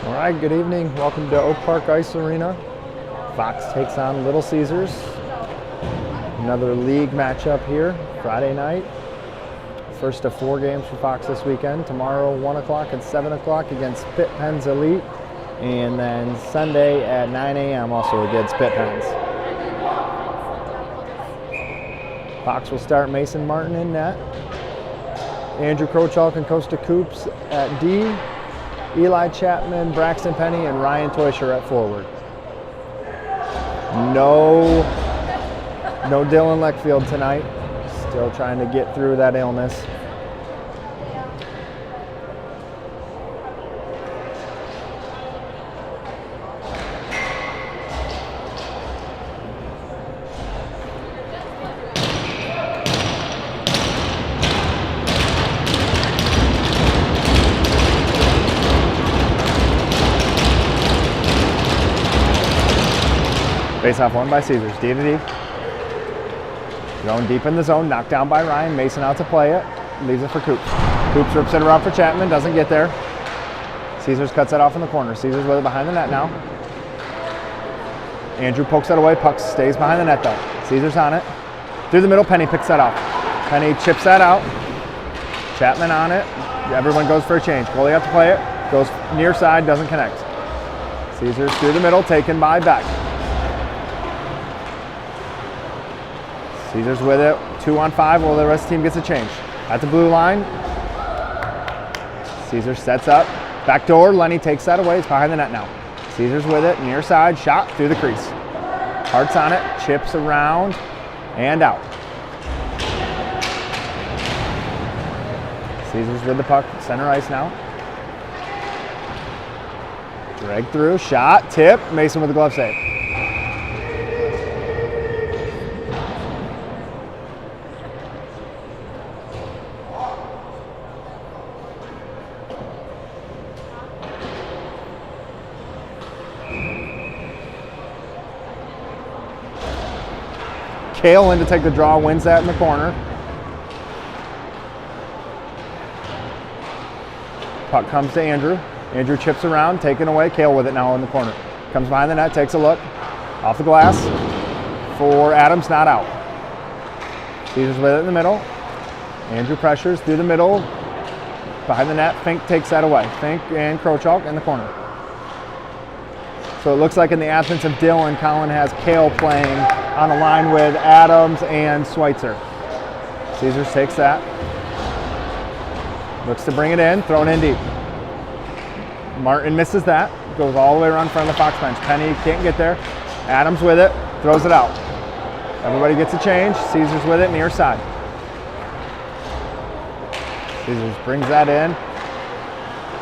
All right, good evening. Welcome to Oak Park Ice Arena. Fox takes on Little Caesars. Another league matchup here, Friday night. First of 4 games for Fox this weekend. Tomorrow, 1 o'clock and 7 o'clock against Pitt Penn's Elite. And then Sunday at 9 a.m. also against Pitt Penn's. Fox will start Mason Martin in net. Andrew Crochalk and Costa Coops at D. Eli Chapman, Braxton Penny, and Ryan Teuscher at forward. No Dylan Leckfield tonight. Still trying to get through that illness. Face-off won by Caesars, D to D. Going deep in the zone, knocked down by Ryan. Mason out to play it, leaves it for Coops. Coops rips it around for Chapman, doesn't get there. Caesars cuts it off in the corner. Caesars with it behind the net now. Andrew pokes that away, puck stays behind the net though. Caesars on it. Through the middle, Penny picks that off. Penny chips that out. Chapman on it. Everyone goes for a change. Goalie out to play it, goes near side, doesn't connect. Caesars through the middle, taken by Beck. Caesars with it, 2-on-5 while the rest of the team gets a change. At the blue line, Caesars sets up. Back door, Lenny takes that away, it's behind the net now. Caesars with it, near side, shot through the crease. Hart's on it, chips around, and out. Caesars with the puck, center ice now. Drag through, shot, tip, Mason with the glove save. Kale in to take the draw, wins that in the corner. Puck comes to Andrew. Andrew chips around, taken away. Kale with it now in the corner. Comes behind the net, takes a look. Off the glass for Adams, not out. Caesars with it in the middle. Andrew pressures through the middle. Behind the net, Fink takes that away. Fink and Crochalk in the corner. So it looks like in the absence of Dylan, Colin has Kale playing on a line with Adams and Schweitzer. Caesars takes that. Looks to bring it in, thrown in deep. Martin misses that. Goes all the way around front of the Fox bench. Penny can't get there. Adams with it, throws it out. Everybody gets a change. Caesars with it, near side. Caesars brings that in.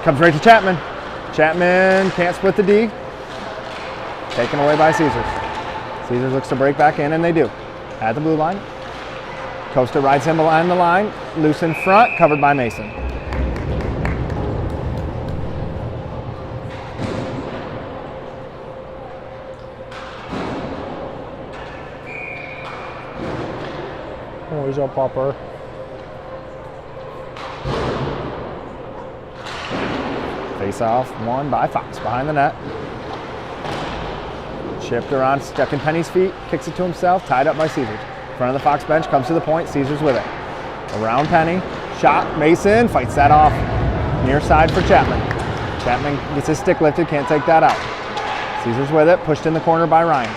Comes right to Chapman. Chapman can't split the D. Taken away by Caesars. Caesars looks to break back in, and they do. At the blue line. Costa rides him behind the line. Loose in front, covered by Mason. Oh, he's a popper. Face off, won by Fox behind the net. Chipped around, stuck in Penny's feet, kicks it to himself, tied up by Caesars. Front of the Fox bench, comes to the point, Caesars with it. Around Penny, shot, Mason, fights that off. Near side for Chapman. Chapman gets his stick lifted, can't take that out. Caesars with it, pushed in the corner by Ryan.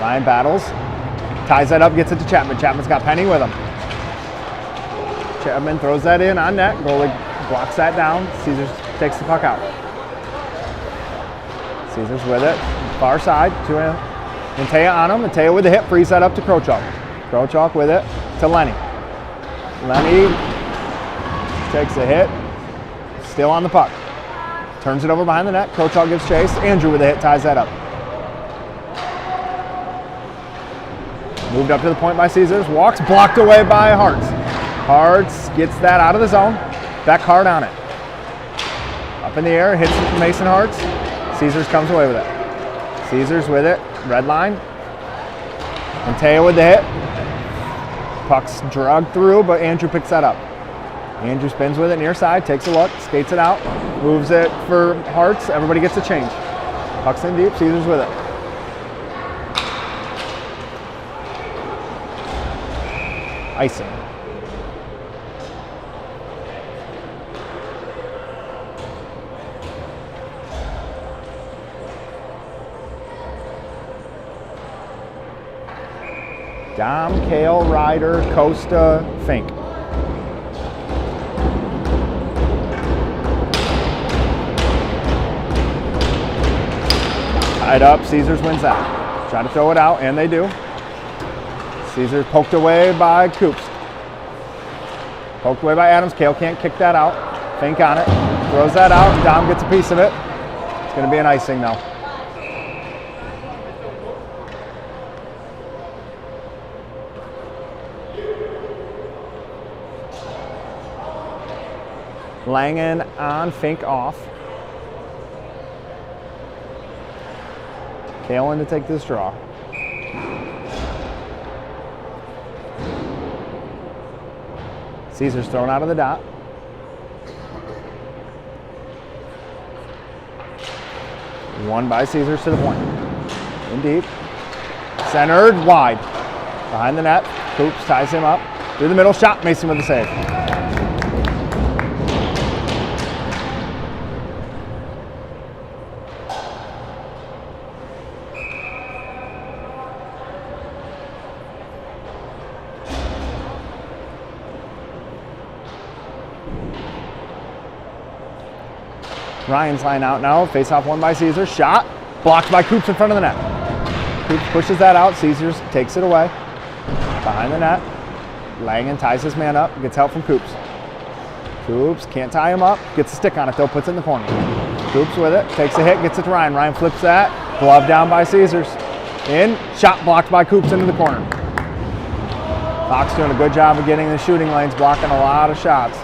Ryan battles, ties that up, gets it to Chapman. Chapman's got Penny with him. Chapman throws that in on net, goalie blocks that down, Caesars takes the puck out. Caesars with it. Far side to Montea on him. Montea with the hit, frees that up to Crochalk. Crochalk with it to Lenny. Lenny takes the hit, still on the puck. Turns it over behind the net. Crochalk gives chase. Andrew with the hit, ties that up. Moved up to the point by Caesars. Walks, blocked away by Hartz. Hartz gets that out of the zone. Back hard on it. Up in the air, hits Mason Hartz. Caesars comes away with it. Caesars with it, red line. Montea with the hit. Puck's dragged through, but Andrew picks that up. Andrew spins with it near side, takes a look, skates it out, moves it for Hearts. Everybody gets a change. Puck's in deep, Caesars with it. Icing. Dom, Kale, Ryder, Costa, Fink. Tied up, Caesars wins that. Try to throw it out, and they do. Caesars poked away by Coops. Poked away by Adams. Kale can't kick that out. Fink on it. Throws that out. Dom gets a piece of it. It's going to be an icing now. Langen on, Fink off. Kale in to take this draw. Caesars thrown out of the dot. Won by Caesars to the point. In deep. Centered, wide. Behind the net. Coops ties him up. Through the middle, shot. Mason with the save. Ryan's line out now. Face off won by Caesars. Shot. Blocked by Coops in front of the net. Coops pushes that out. Caesars takes it away. Behind the net. Langen ties his man up. Gets help from Coops. Coops can't tie him up. Gets a stick on it though. Puts it in the corner. Coops with it. Takes a hit. Gets it to Ryan. Ryan flips that. Glove down by Caesars. In. Shot blocked by Coops into the corner. Fox doing a good job of getting the shooting lanes. Blocking a lot of shots.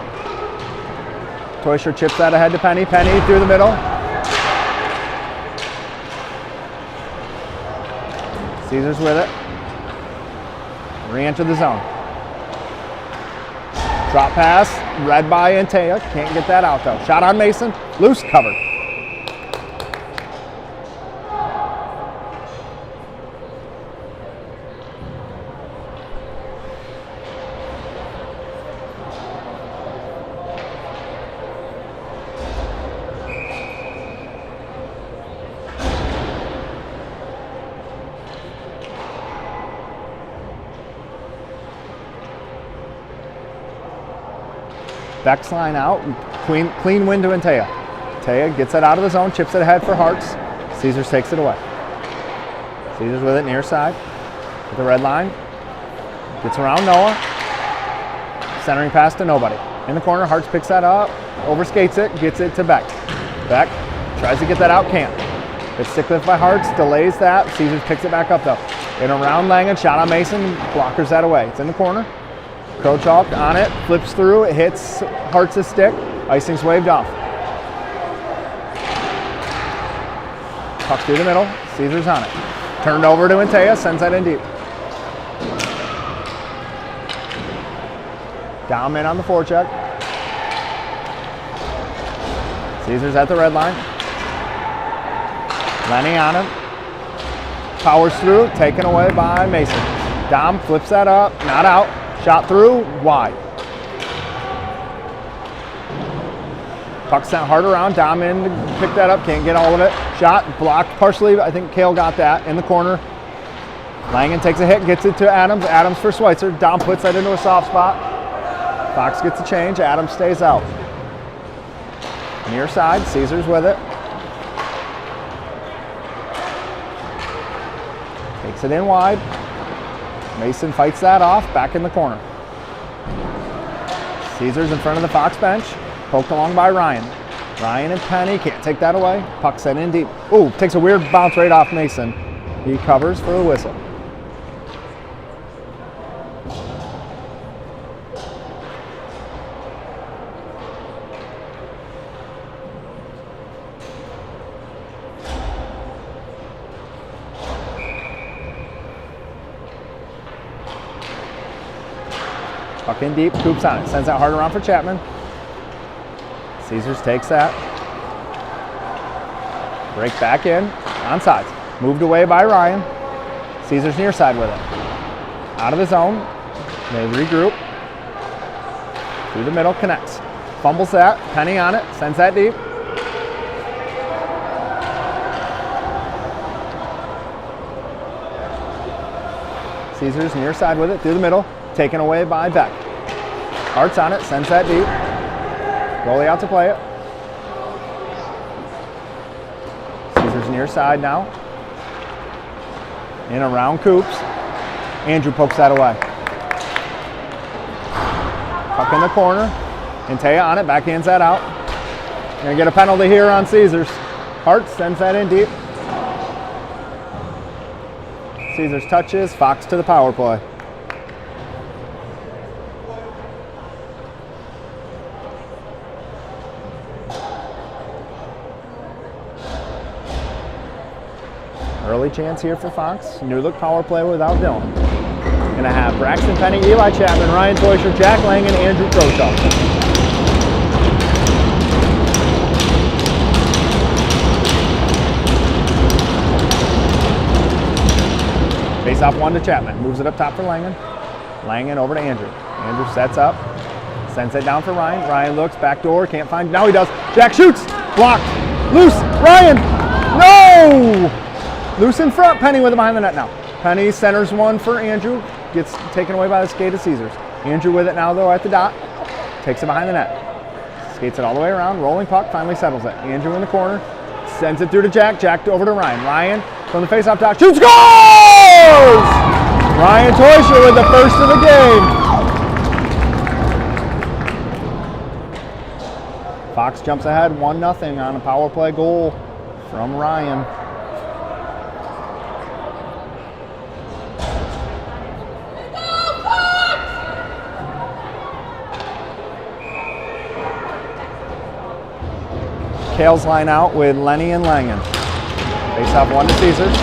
Toysher chips that ahead to Penny. Penny through the middle. Caesars with it. Re-enter the zone. Drop pass. Read by Antea. Can't get that out though. Shot on Mason. Loose. Covered. Beck's line out, clean win to Antea. Antea gets it out of the zone, chips it ahead for Hearts. Caesars takes it away. Caesars with it near side, with the red line. Gets around Noah. Centering pass to nobody. In the corner, Hearts picks that up, overskates it, gets it to Beck. Beck tries to get that out, can't. It's stick lift by Hearts, delays that. Caesars picks it back up though. In around Langen, shot on Mason, blockers that away. It's in the corner. Chalk on it, flips through, it hits Hearts' stick, icing's waved off. Puck through the middle, Caesars on it. Turned over to Antea, sends that in deep. Down in on the forecheck. Caesars at the red line. Lenny on him. Powers through, taken away by Mason. Dom flips that up, not out. Shot through, wide. Puck sent hard around, Dom in to pick that up, can't get all of it. Shot, blocked partially, I think Kale got that in the corner. Langen takes a hit, gets it to Adams. Adams for Schweitzer, Dom puts that into a soft spot. Fox gets a change, Adams stays out. Near side, Caesars with it. Takes it in wide. Mason fights that off, back in the corner. Caesars in front of the Fox bench, poked along by Ryan. Ryan and Penny can't take that away. Puck sent in deep. Ooh, takes a weird bounce right off Mason. He covers for the whistle. Puck in deep, Coops on it. Sends that hard around for Chapman. Caesars takes that. Break back in, onside. Moved away by Ryan. Caesars near side with it. Out of the zone. They regroup. Through the middle, connects. Fumbles that, Penny on it, sends that deep. Caesars near side with it, through the middle, taken away by Beck. Hart's on it, sends that deep. Goalie out to play it. Caesars near side now. In around Coops. Andrew pokes that away. Puck in the corner. Antaya on it, backhands that out. Gonna get a penalty here on Caesars. Hart sends that in deep. Caesars touches, Fox to the power play. Early chance here for Fox. New look power play without Dylan. Gonna have Braxton Penny, Eli Chapman, Ryan Teuscher, Jack Lang, and Andrew Croshaw. Face off one to Chapman. Moves it up top for Langen. Langen over to Andrew. Andrew sets up. Sends it down for Ryan. Ryan looks, back door, can't find. Now he does. Jack shoots. Blocked. Loose. Ryan. No! Loose in front. Penny with it behind the net now. Penny centers one for Andrew. Gets taken away by the skate of Caesars. Andrew with it now though at the dot. Takes it behind the net. Skates it all the way around. Rolling puck. Finally settles it. Andrew in the corner. Sends it through to Jack. Jack over to Ryan. Ryan from the face-off dot. Shoots. Scores! Ryan Teuscher with the first of the game. Fox jumps ahead 1-0 on a power play goal from Ryan. Kale's line out with Lenny and Langen. Face off one to Caesars.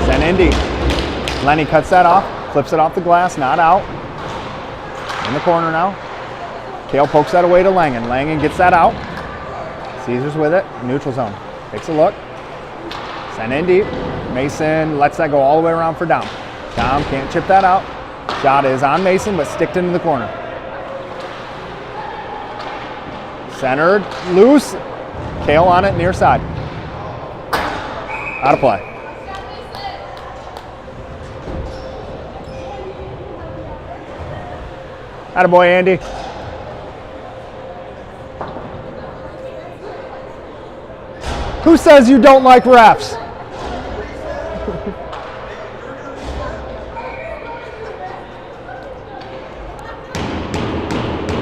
Send in deep. Lenny cuts that off, flips it off the glass, not out. In the corner now. Kale pokes that away to Langen. Langen gets that out. Caesars with it, neutral zone. Takes a look. Send in deep. Mason lets that go all the way around for Dom. Dom can't chip that out. Shot is on Mason, but sticked into the corner. Centered, loose. Kale on it, near side. Out of play. Attaboy, Andy. Who says you don't like refs?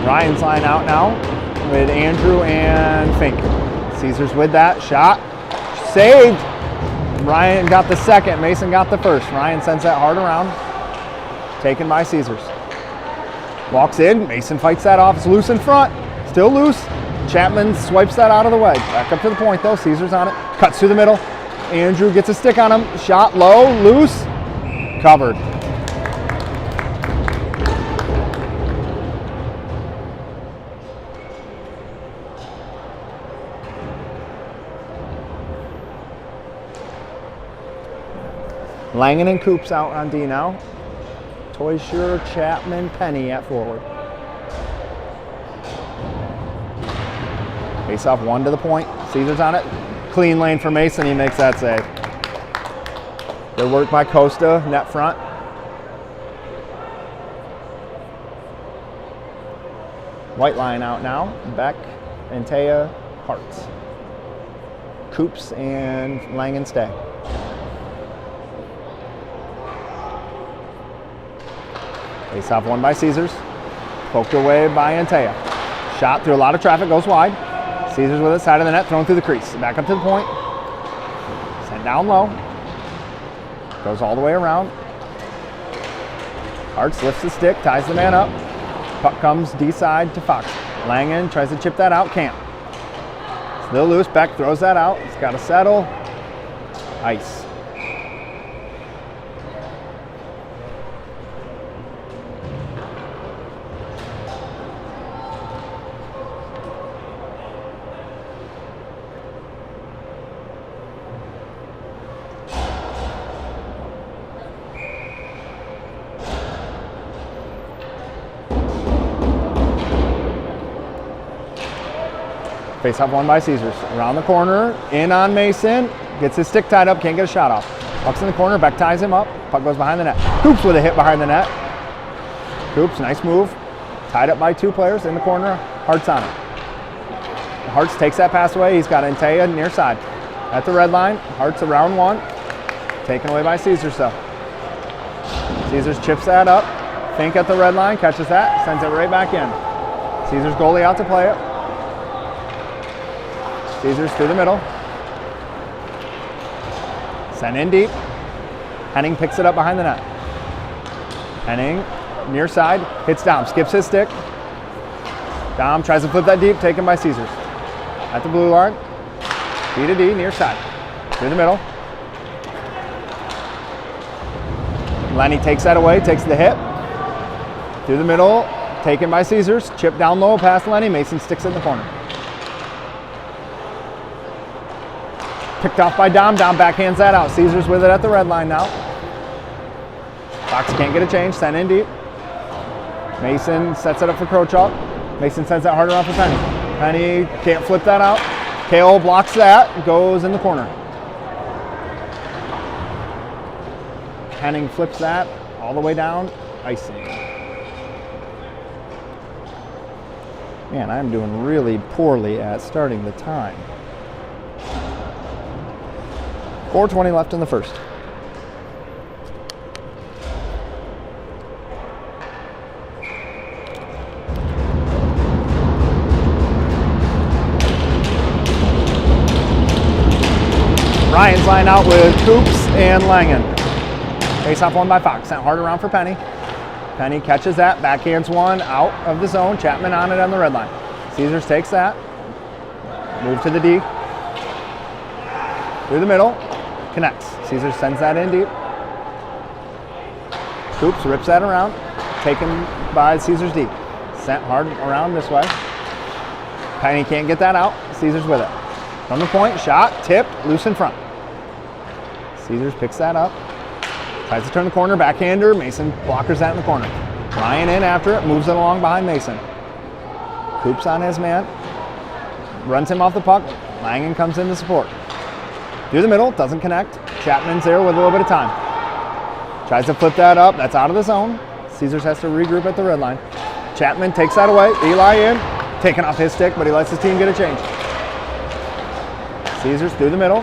Ryan's line out now with Andrew and Fink. Caesars with that shot. Saved. Ryan got the second. Mason got the first. Ryan sends that hard around. Taken by Caesars. Walks in. Mason fights that off. It's loose in front. Still loose. Chapman swipes that out of the way. Back up to the point though. Caesars on it. Cuts through the middle. Andrew gets a stick on him. Shot low. Loose. Covered. Langen and Coops out on D now. Teuscher, Chapman, Penny at forward. Face off one to the point. Caesars on it. Clean lane for Mason. He makes that save. Good work by Costa, net front. White line out now. Beck, Antaya, Hartz. Coops and Langen stay. Face off one by Caesars. Poked away by Antaya. Shot through a lot of traffic, goes wide. Caesars with it, side of the net, thrown through the crease. Back up to the point. Sent down low. Goes all the way around. Hartz lifts the stick, ties the man up. Puck comes D side to Fox. Langen tries to chip that out, can't. Still loose, Beck throws that out. It's got to settle. Ice. Face off one by Caesars. Around the corner, in on Mason. Gets his stick tied up, can't get a shot off. Puck's in the corner, Beck ties him up. Puck goes behind the net. Coops with a hit behind the net. Coops, nice move. Tied up by 2 players in the corner. Hart's on it. Hart's takes that pass away. He's got Antea near side. At the red line, Hart's around 1. Taken away by Caesars though. Caesars chips that up. Fink at the red line, catches that, sends it right back in. Caesars goalie out to play it. Caesars through the middle. Sent in deep. Henning picks it up behind the net. Henning, near side, hits Dom, skips his stick. Dom tries to flip that deep, taken by Caesars. At the blue line, D to D, near side. Through the middle. Lenny takes that away, takes the hit. Through the middle, taken by Caesars. Chip down low, past Lenny. Mason sticks it in the corner. Picked off by Dom. Dom backhands that out. Caesars with it at the red line now. Fox can't get a change. Sent in deep. Mason sets it up for Crochalk. Mason sends that harder off of Penny. Penny can't flip that out. Kale blocks that. Goes in the corner. Henning flips that all the way down. Icing. Man, I'm doing really poorly at starting the time. 4:20 left in the first. Ryan's line out with Coops and Langen. Face off one by Fox. Sent hard around for Penny. Penny catches that, backhands one out of the zone. Chapman on it on the red line. Caesars takes that. Move to the D. Through the middle. Connects. Caesars sends that in deep. Coops rips that around. Taken by Caesars deep. Sent hard around this way. Penny can't get that out. Caesars with it. From the point, shot, tipped, loose in front. Caesars picks that up. Tries to turn the corner, backhander. Mason blockers that in the corner. Ryan in after it, moves it along behind Mason. Coops on his man. Runs him off the puck. Langen comes in to support. Through the middle, doesn't connect. Chapman's there with a little bit of time. Tries to flip that up, that's out of the zone. Caesars has to regroup at the red line. Chapman takes that away, Eli in. Taking off his stick, but he lets his team get a change. Caesars through the middle.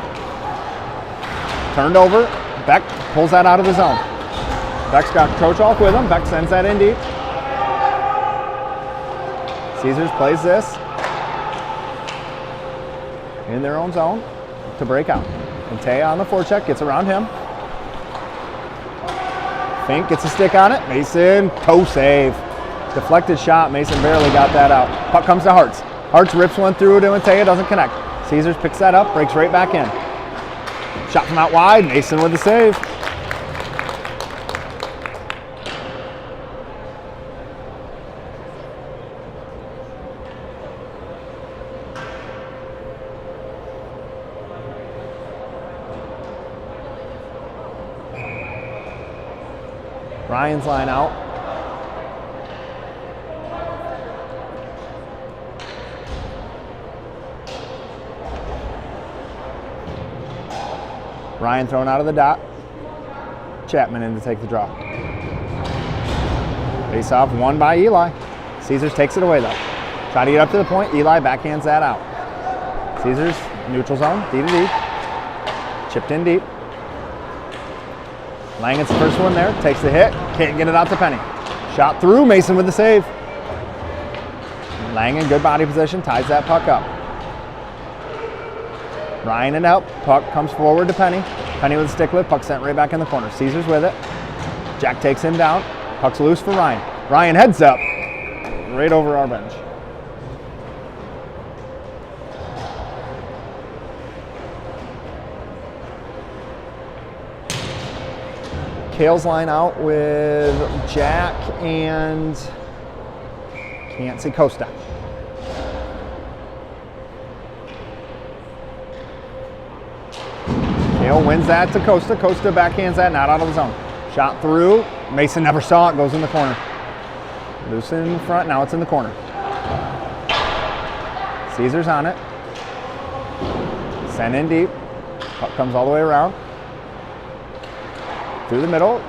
Turned over, Beck pulls that out of the zone. Beck's got Crochalk with him. Beck sends that in deep. Caesars plays this in their own zone to break out. And Taya on the forecheck, gets around him. Fink gets a stick on it. Mason, toe save. Deflected shot, Mason barely got that out. Puck comes to Hartz. Hartz rips one through to Taya, doesn't connect. Caesars picks that up, breaks right back in. Shot from out wide, Mason with the save. Ryan's line out. Ryan thrown out of the dot. Chapman in to take the draw. Face off, won by Eli. Caesars takes it away though. Try to get up to the point. Eli backhands that out. Caesars, neutral zone, D to D. Chipped in deep. Langen's the first one there, takes the hit, can't get it out to Penny. Shot through, Mason with the save. Langen, good body position, ties that puck up. Ryan in help, puck comes forward to Penny. Penny with a stick lift, puck sent right back in the corner. Caesars with it. Jack takes him down, puck's loose for Ryan. Ryan heads up, right over our bench. Kale's line out with Jack and can't see Costa. Kale wins that to Costa. Costa backhands that, not out of the zone. Shot through. Mason never saw it, goes in the corner. Loose in front, now it's in the corner. Caesars on it. Send in deep. Puck comes all the way around. Through the middle.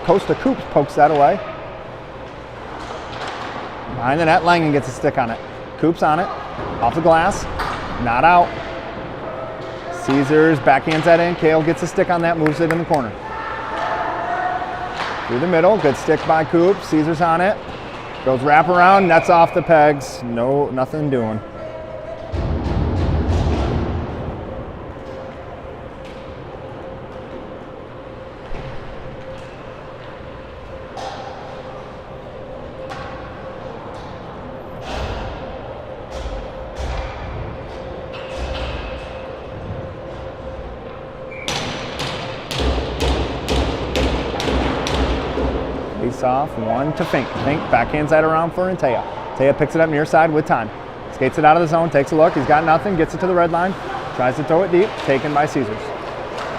Costa Coops pokes that away. Behind the net, Langen gets a stick on it. Coops on it. Off the glass. Not out. Caesars backhands that in. Kale gets a stick on that, moves it in the corner. Through the middle, good stick by Coops. Caesars on it. Goes wrap around, nets off the pegs. No, nothing doing. Off, one to Fink. Fink backhands that around for Taya. Taya picks it up near side with time. Skates it out of the zone, takes a look. He's got nothing, gets it to the red line. Tries to throw it deep, taken by Caesars.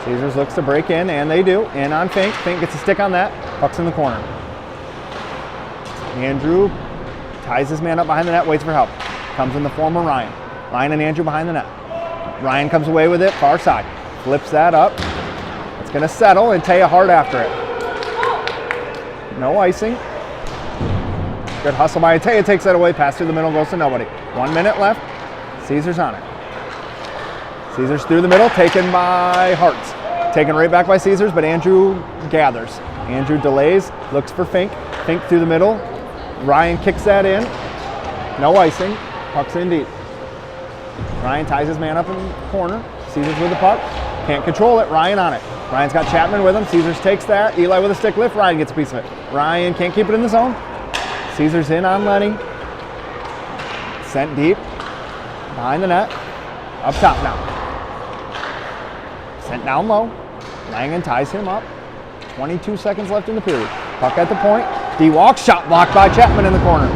Caesars looks to break in, and they do. In on Fink. Fink gets a stick on that. Puck's in the corner. Andrew ties his man up behind the net, waits for help. Comes in the form of Ryan. Ryan and Andrew behind the net. Ryan comes away with it, far side. Flips that up. It's going to settle, and Taya hard after it. No icing. Good hustle by Taya, takes that away. Pass through the middle, goes to nobody. 1 minute left. Caesars on it. Caesars through the middle, taken by Hartz. Taken right back by Caesars, but Andrew gathers. Andrew delays, looks for Fink. Fink through the middle. Ryan kicks that in. No icing. Puck's in deep. Ryan ties his man up in the corner. Caesars with the puck. Can't control it. Ryan on it. Ryan's got Chapman with him. Caesars takes that. Eli with a stick lift. Ryan gets a piece of it. Ryan can't keep it in the zone. Caesars in on Lenny. Sent deep. Behind the net. Up top now. Sent down low. Langen ties him up. 22 seconds left in the period. Puck at the point. D-walk. Shot blocked by Chapman in the corner.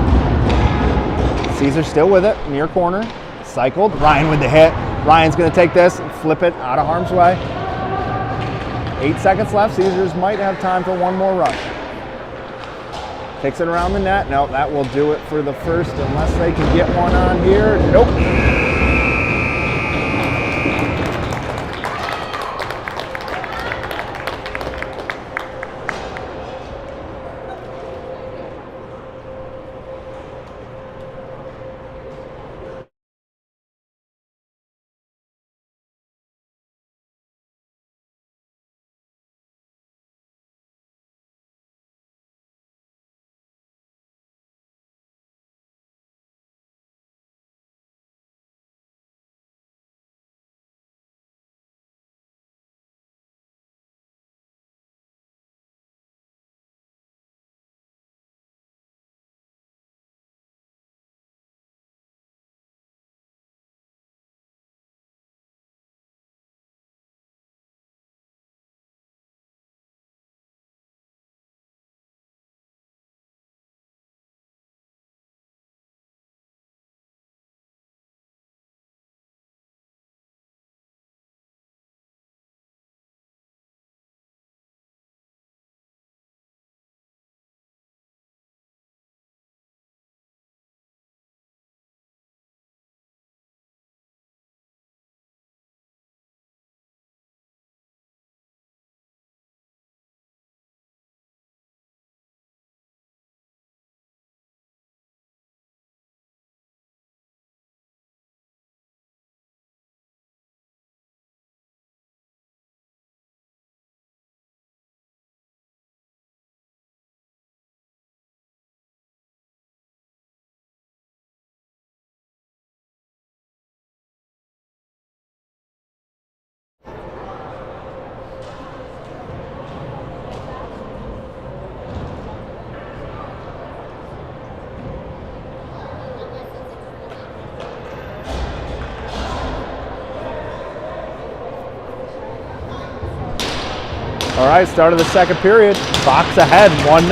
Caesars still with it. Near corner. Cycled. Ryan with the hit. Ryan's going to take this and flip it out of harm's way. 8 seconds left. Caesars might have time for one more rush. Takes it around the net. No, that will do it for the first unless they can get one on here. Nope. All right, start of the second period. Fox ahead, 1-0.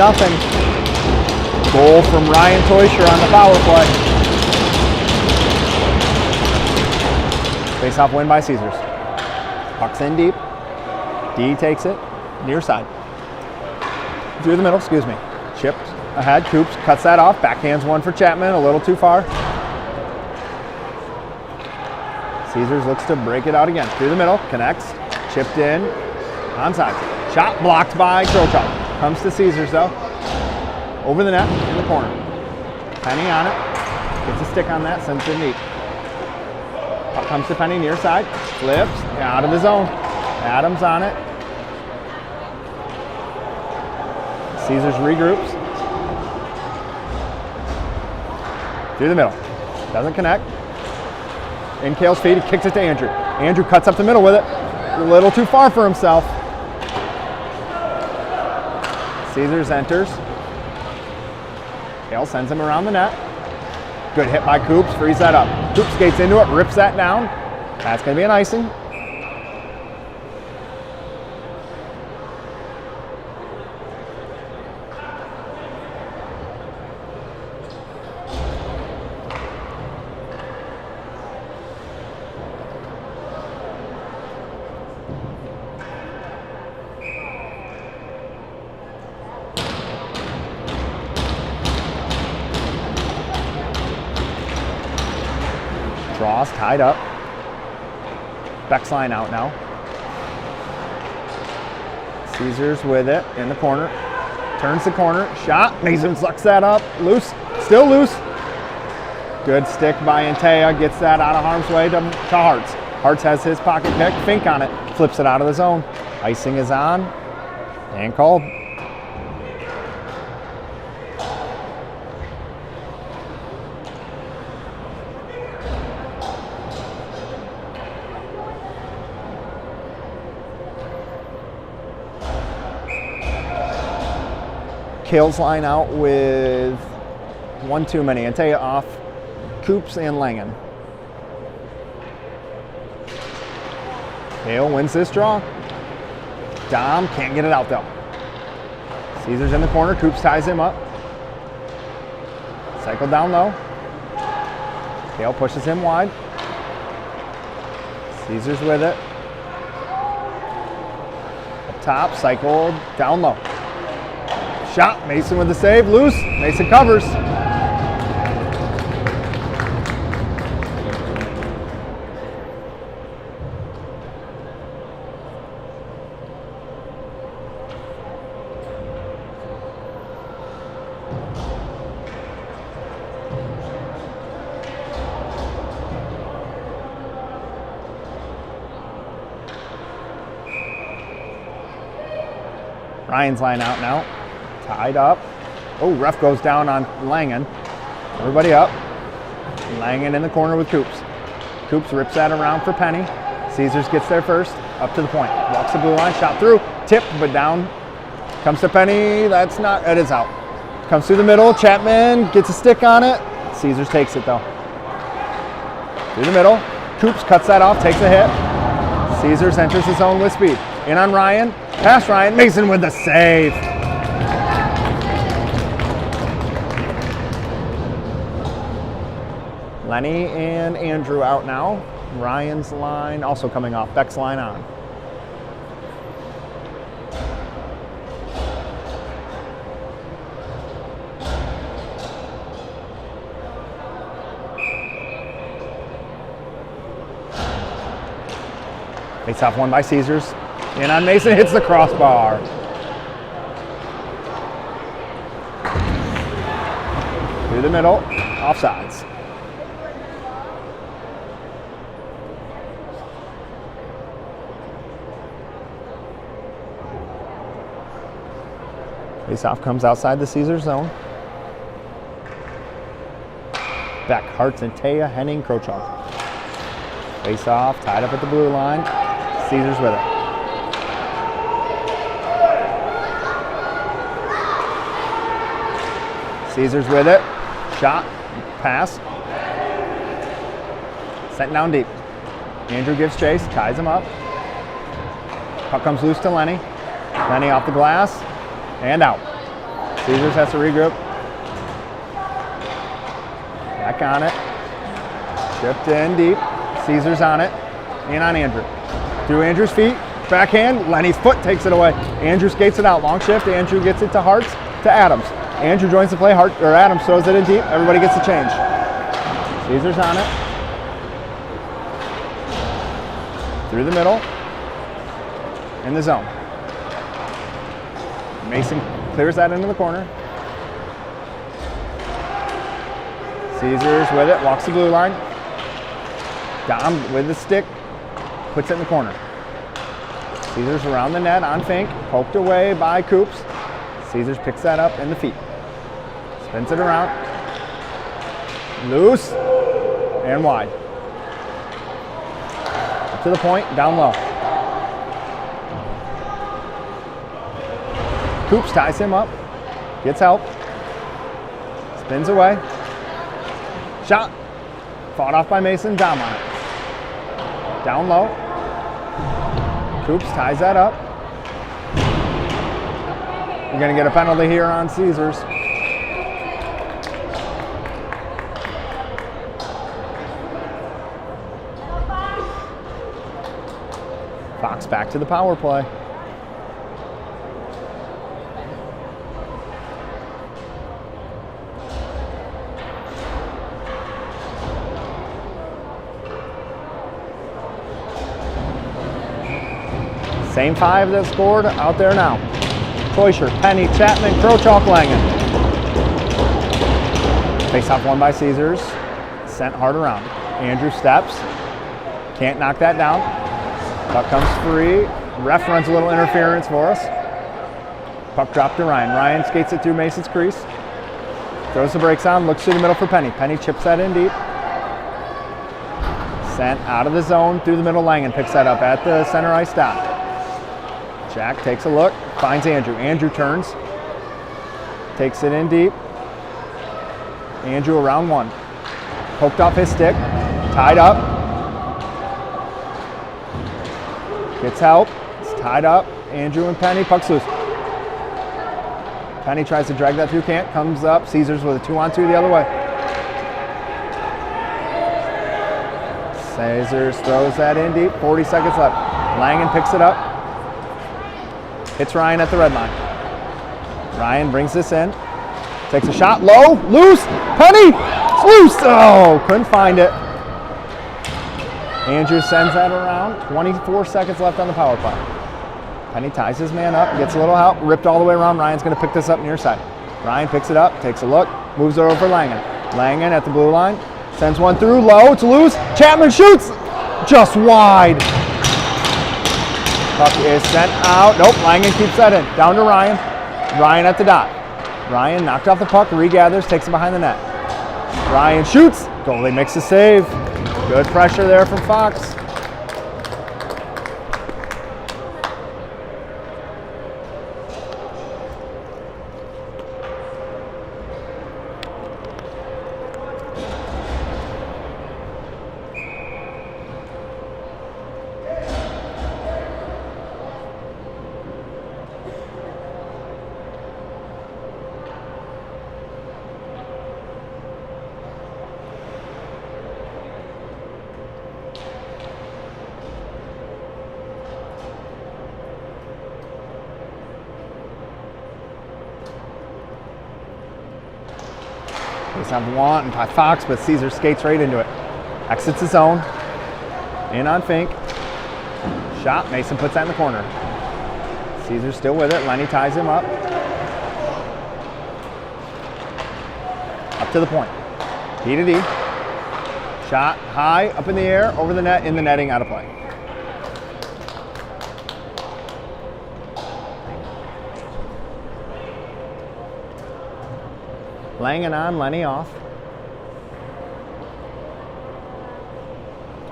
Goal from Ryan Teuscher on the power play. Face-off win by Caesars. Puck's in deep. D takes it, near side. Through the middle, excuse me. Chipped ahead, Coops cuts that off. Backhands one for Chapman, a little too far. Caesars looks to break it out again. Through the middle, connects, chipped in, onside. Shot blocked by Crochalk. Comes to Caesars though. Over the net, in the corner. Penny on it. Gets a stick on that, sends it deep. Puck comes to Penny near side. Flips, out of the zone. Adams on it. Caesars regroups. Through the middle. Doesn't connect. In Kale's feet, he kicks it to Andrew. Andrew cuts up the middle with it. A little too far for himself. Caesars enters. Kale sends him around the net. Good hit by Coops, frees that up. Coops skates into it, rips that down. That's going to be an icing. Draws, tied up. Beck's line out now. Caesars with it in the corner. Turns the corner, shot. Mason sucks that up. Loose, still loose. Good stick by Antea. Gets that out of harm's way to Hartz. Hartz has his pocket pick. Fink on it. Flips it out of the zone. Icing is on and called. Kale's line out with one too many. Antea off, Coops and Langen. Kale wins this draw. Dom can't get it out though. Caesars in the corner, Coops ties him up. Cycle down low. Kale pushes him wide. Caesars with it. Up top, cycled down low. Shot, Mason with the save, loose, Mason covers. Ryan's line out now. Tied up. Oh, ref goes down on Langen. Everybody up. Langen in the corner with Coops. Coops rips that around for Penny. Caesars gets there first. Up to the point. Walks the blue line. Shot through. Tipped, but down. Comes to Penny. That's not. It is out. Comes through the middle. Chapman gets a stick on it. Caesars takes it though. Through the middle. Coops cuts that off. Takes a hit. Caesars enters his own with speed. In on Ryan. Past Ryan. Mason with the save. Lenny and Andrew out now. Ryan's line also coming off. Beck's line on. Face off one by Caesars. In on Mason, hits the crossbar. Through the middle, offsides. Face-off comes outside the Caesar zone. Beck, Hartz, Antea, Henning, Crochalk. Face-off, tied up at the blue line. Caesars with it. Caesars with it. Shot, pass. Sent down deep. Andrew gives chase, ties him up. Puck comes loose to Lenny. Lenny off the glass. And out. Caesars has to regroup. Back on it. Chipped in deep. Caesars on it. In on Andrew. Through Andrew's feet. Backhand. Lenny's foot takes it away. Andrew skates it out. Long shift. Andrew gets it to Hartz. To Adams. Andrew joins the play. Adams throws it in deep. Everybody gets a change. Caesars on it. Through the middle. In the zone. Mason clears that into the corner. Caesars with it, walks the blue line. Dom with the stick, puts it in the corner. Caesars around the net on Fink, poked away by Coops. Caesars picks that up in the feet. Spins it around. Loose and wide. Up to the point, down low. Coops ties him up, gets help, spins away. Shot, fought off by Mason, Dom on it. Down low. Coops ties that up. We're going to get a penalty here on Caesars. Fox back to the power play. Same five that scored out there now. Teuscher, Penny, Chapman, Crochalk, Langen. Face off won by Caesars. Sent hard around. Andrew steps. Can't knock that down. Puck comes free. Ref runs a little interference for us. Puck dropped to Ryan. Ryan skates it through Mason's crease. Throws the brakes on, looks through the middle for Penny. Penny chips that in deep. Sent out of the zone through the middle. Langen picks that up at the center ice dot. Jack takes a look, finds Andrew. Andrew turns, takes it in deep. Andrew around one. Poked off his stick, tied up. Gets help, it's tied up. Andrew and Penny, puck's loose. Penny tries to drag that through, can't, comes up. Caesars with a 2-on-2 the other way. Caesars throws that in deep, 40 seconds left. Langen picks it up. Hits Ryan at the red line. Ryan brings this in. Takes a shot, low, loose, Penny, it's loose. Oh, couldn't find it. Andrew sends that around. 24 seconds left on the power play. Penny ties his man up, gets a little help, ripped all the way around. Ryan's gonna pick this up near side. Ryan picks it up, takes a look, moves it over for Langen. Langen at the blue line, sends one through, low, it's loose. Chapman shoots, just wide. Puck is sent out. Nope, Langen keeps that in. Down to Ryan. Ryan at the dot. Ryan knocked off the puck, regathers, takes it behind the net. Ryan shoots. Goalie makes the save. Good pressure there from Fox. Face-off wanted by Fox, but Caesar skates right into it. Exits his zone. In on Fink. Shot. Mason puts that in the corner. Caesar's still with it. Lenny ties him up. Up to the point. D to D. Shot high, up in the air, over the net, in the netting, out of play. Langen on, Lenny off.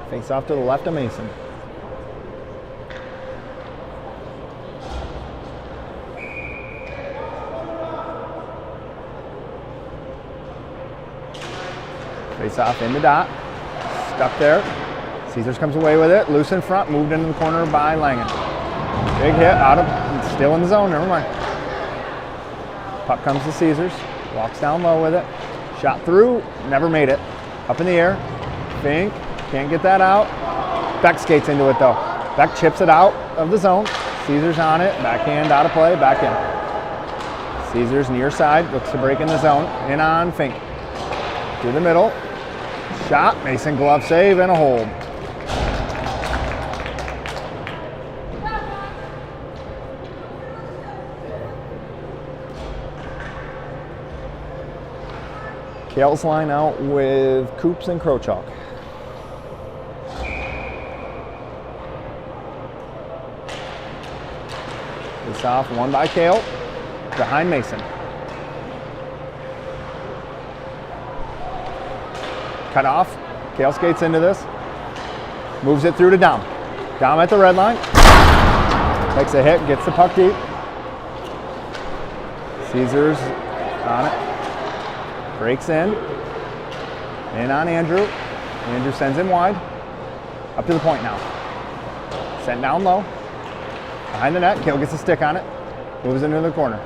Face off to the left of Mason. Face off in the dot. Stuck there. Caesars comes away with it. Loose in front, moved into the corner by Langen. Big hit, out of, still in the zone, never mind. Puck comes to Caesars. Walks down low with it. Shot through, never made it. Up in the air. Fink, can't get that out. Beck skates into it though. Beck chips it out of the zone. Caesars on it. Backhand out of play, back in. Caesars near side, looks to break in the zone. In on Fink. Through the middle. Shot, Mason glove save and a hold. Kale's line out with Coops and Crow Chalk. Face off, one by Kale, behind Mason. Cut off, Kale skates into this, moves it through to Dom. Dom at the red line, takes a hit, gets the puck deep. Caesars on it, breaks in on Andrew. Andrew sends him wide, up to the point now. Sent down low, behind the net, Kale gets a stick on it, moves into the corner.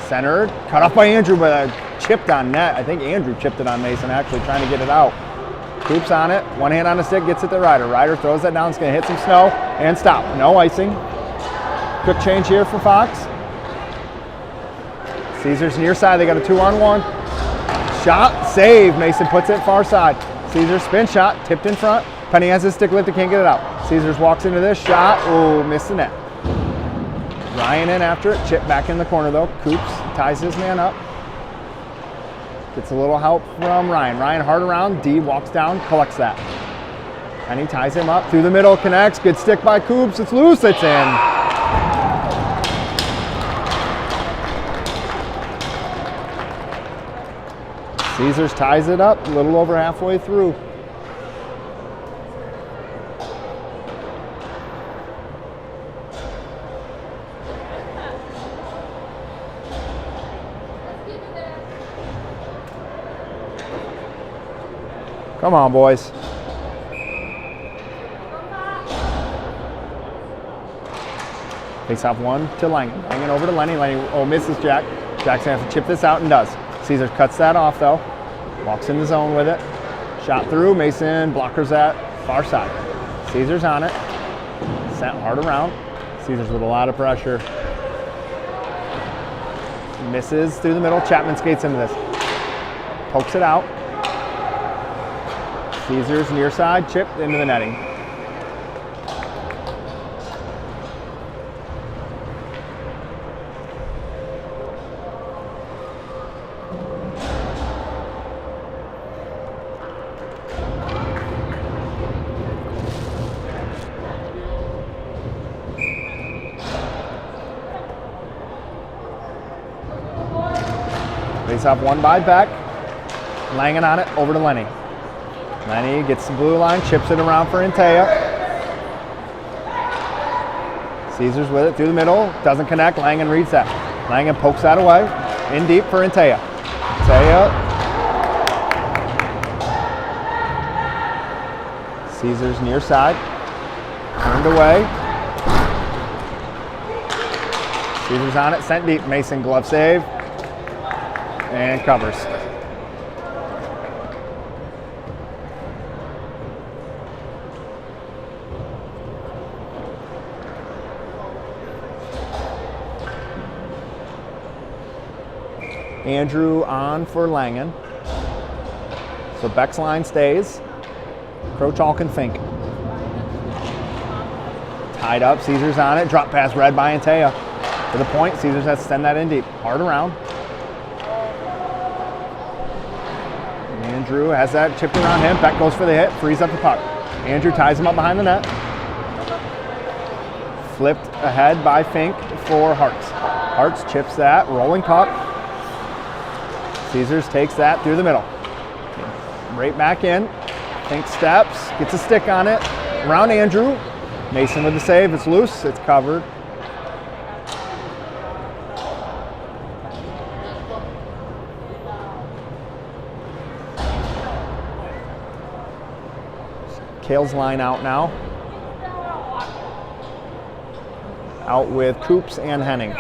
Centered, cut off by Andrew, but chipped on net. I think Andrew chipped it on Mason, actually trying to get it out. Coops on it, one hand on the stick, gets it to Ryder. Ryder throws that down, it's gonna hit some snow and stop. No icing. Quick change here for Fox. Caesars near side, they got a 2-on-1. Shot, save, Mason puts it far side. Caesars spin shot, tipped in front. Penny has his stick lifted, can't get it out. Caesars walks into this, shot, oh, missed the net. Ryan in after it, chip back in the corner though. Coops ties his man up. Gets a little help from Ryan. Ryan hard around, D walks down, collects that. And he ties him up through the middle, connects, good stick by Coops, it's loose, it's in. Caesars ties it up, a little over halfway through. Come on, boys. Face off one to Langen. Langen over to Lenny. Lenny, misses Jack. Jack's gonna have to chip this out and does. Caesar cuts that off though. Walks in the zone with it. Shot through, Mason blockers that far side. Caesar's on it. Sent hard around. Caesar's with a lot of pressure. Misses through the middle. Chapman skates into this. Pokes it out. Caesars near side, chipped into the netting. Face off one by Beck. Langen on it, over to Lenny. Lenny gets the blue line, chips it around for Antea. Caesars with it through the middle, doesn't connect, Langen reads that. Langen pokes that away, in deep for Antea. Antea. Caesars near side, turned away. Caesars on it, sent deep, Mason glove save, and covers. Andrew on for Langen. So Beck's line stays. Crow Chalk and Fink. Tied up, Caesars on it. Drop pass read by Antea. To the point, Caesars has to send that in deep. Hard around. Andrew has that chipped around him. Beck goes for the hit, frees up the puck. Andrew ties him up behind the net. Flipped ahead by Fink for Hartz. Hartz chips that, rolling puck. Caesars takes that through the middle. Right back in. Fink steps, gets a stick on it. Around Andrew. Mason with the save, it's loose, it's covered. Kale's line out now. Out with Coops and Henning.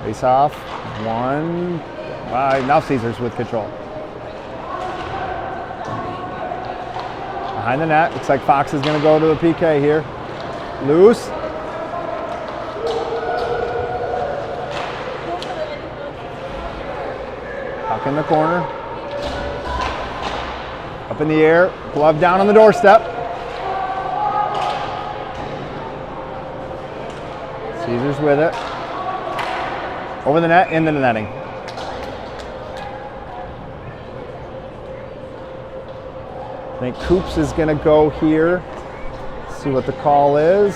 Face off, one, now Caesars with control. Behind the net, looks like Fox is gonna go to the PK here. Loose. Puck in the corner. Up in the air, glove down on the doorstep. Caesars with it. Over the net, into the netting. I think Coops is going to go here. See what the call is.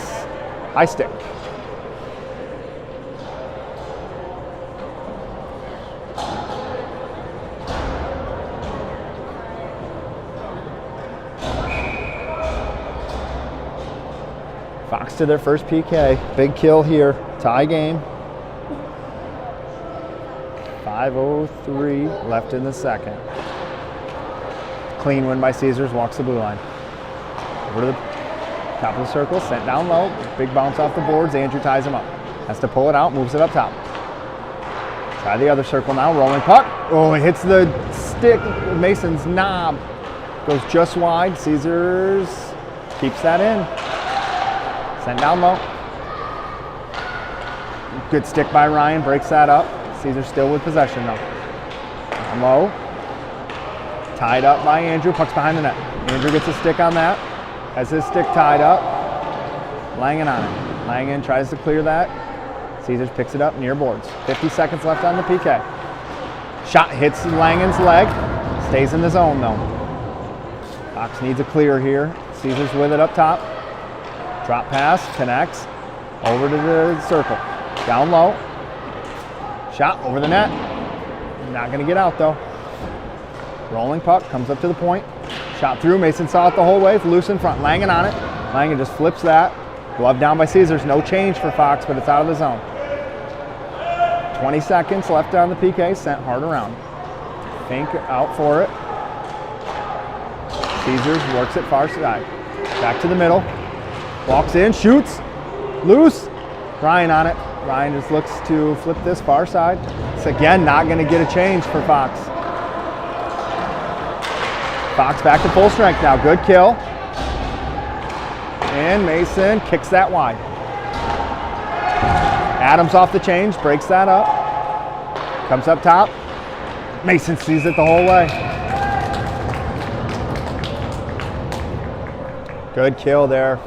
High stick. Fox to their first PK. Big kill here. Tie game. 5:03 left in the second. Clean win by Caesars. Walks the blue line. Over to the top of the circle. Sent down low. Big bounce off the boards. Andrew ties him up. Has to pull it out. Moves it up top. Try the other circle now. Rolling puck. Oh, it hits the stick. Mason's knob. Goes just wide. Caesars keeps that in. Sent down low. Good stick by Ryan, breaks that up. Caesars still with possession though. Down low. Tied up by Andrew, puck's behind the net. Andrew gets a stick on that. Has his stick tied up. Langen on it. Langen tries to clear that. Caesars picks it up near boards. 50 seconds left on the PK. Shot hits Langen's leg. Stays in the zone though. Fox needs a clear here. Caesars with it up top. Drop pass, connects, over to the circle. Down low. Shot over the net. Not going to get out though. Rolling puck, comes up to the point. Shot through, Mason saw it the whole way, loose in front. Langen on it. Langen just flips that. Glove down by Caesars, no change for Fox, but it's out of the zone. 20 seconds left on the PK, sent hard around. Fink out for it. Caesars works it far side. Back to the middle. Walks in, shoots, loose. Ryan on it. Ryan just looks to flip this far side. It's again not going to get a change for Fox. Fox back to full strength now. Good kill. And Mason kicks that wide. Adams off the change, breaks that up. Comes up top. Mason sees it the whole way. Good kill there.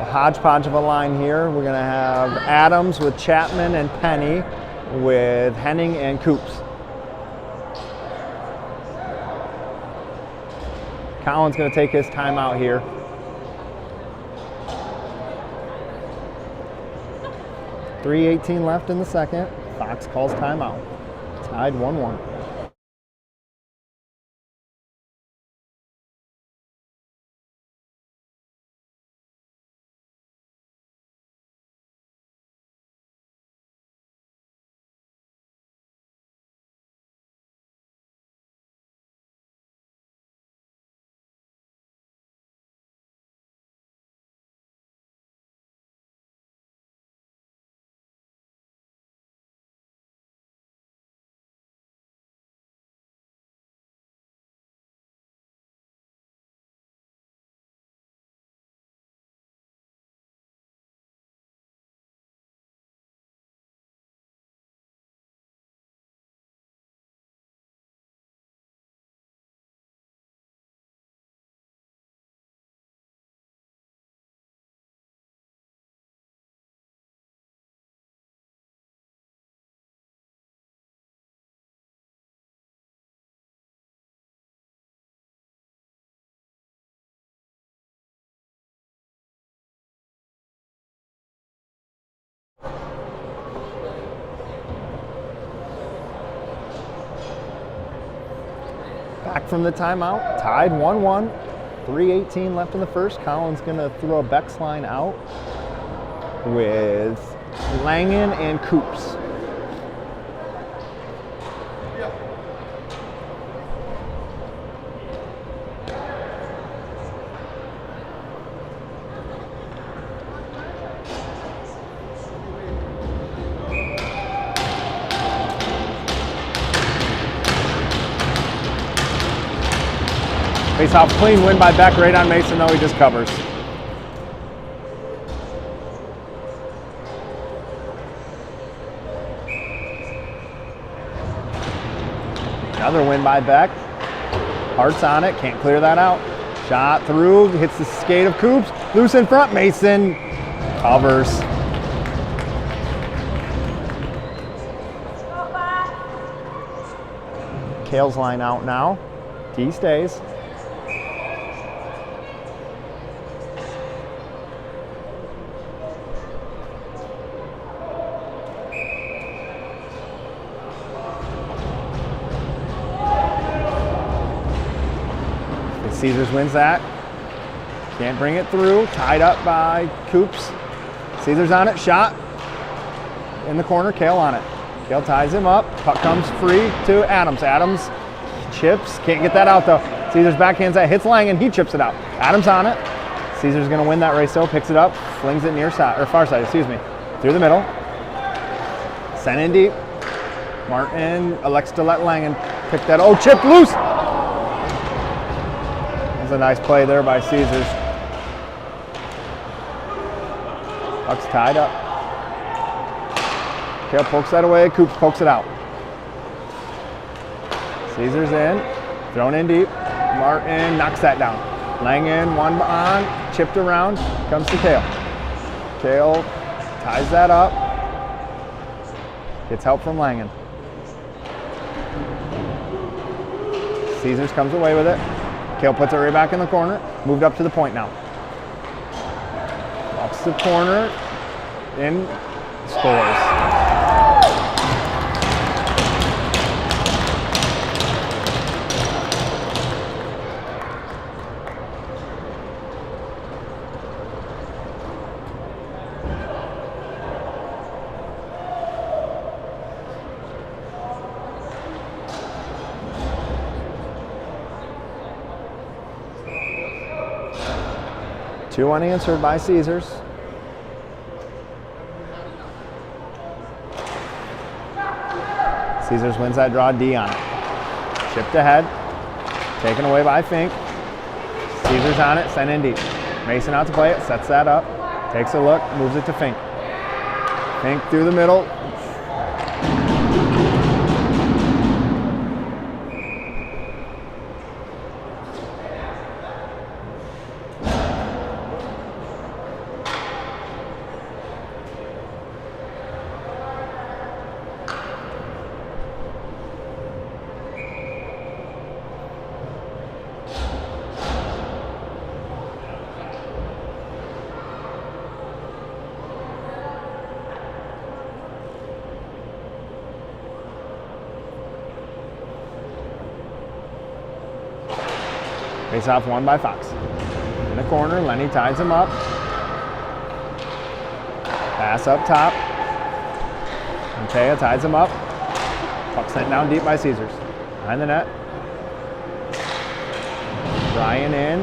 Hodgepodge of a line here. We're going to have Adams with Chapman and Penny with Henning and Coops. Collins going to take his timeout here. .3:18 left in the second. Fox calls timeout. Tied 1-1. Back from the timeout, tied 1-1. 3:18 left in the first. Collins gonna throw a Beck's line out with Langen and Coops. Face off clean, win by Beck, right on Mason though, he just covers. Another win by Beck. Hart's on it, can't clear that out. Shot through, hits the skate of Coops. Loose in front, Mason covers. Kale's line out now. T stays. Caesars wins that. Can't bring it through. Tied up by Coops. Caesars on it. Shot in the corner. Kale on it. Kale ties him up. Puck comes free to Adams. Adams chips. Can't get that out though. Caesars backhands that. Hits Lang and he chips it out. Adams on it. Caesars going to win that race though. Picks it up. Flings it near side or far side. Excuse me. Through the middle. Sent in deep. Martin elects to let Langen pick that. Oh, chipped loose. A nice play there by Caesars. Puck's tied up. Kale pokes that away. Coops pokes it out. Caesars in. Thrown in deep. Martin knocks that down. Langen, one on. Chipped around. Comes to Kale. Kale ties that up. Gets help from Langen. Caesars comes away with it. Kale puts it right back in the corner. Moved up to the point now. Walks the corner. In. Scores. Two unanswered by Caesars. Caesars wins that draw. D on it. Chipped ahead. Taken away by Fink. Caesars on it. Sent in deep. Mason out to play it. Sets that up. Takes a look. Moves it to Fink. Fink through the middle. Face off won by Fox. In the corner, Lenny ties him up. Pass up top. Antea ties him up. Puck sent down deep by Caesars. Behind the net. Ryan in.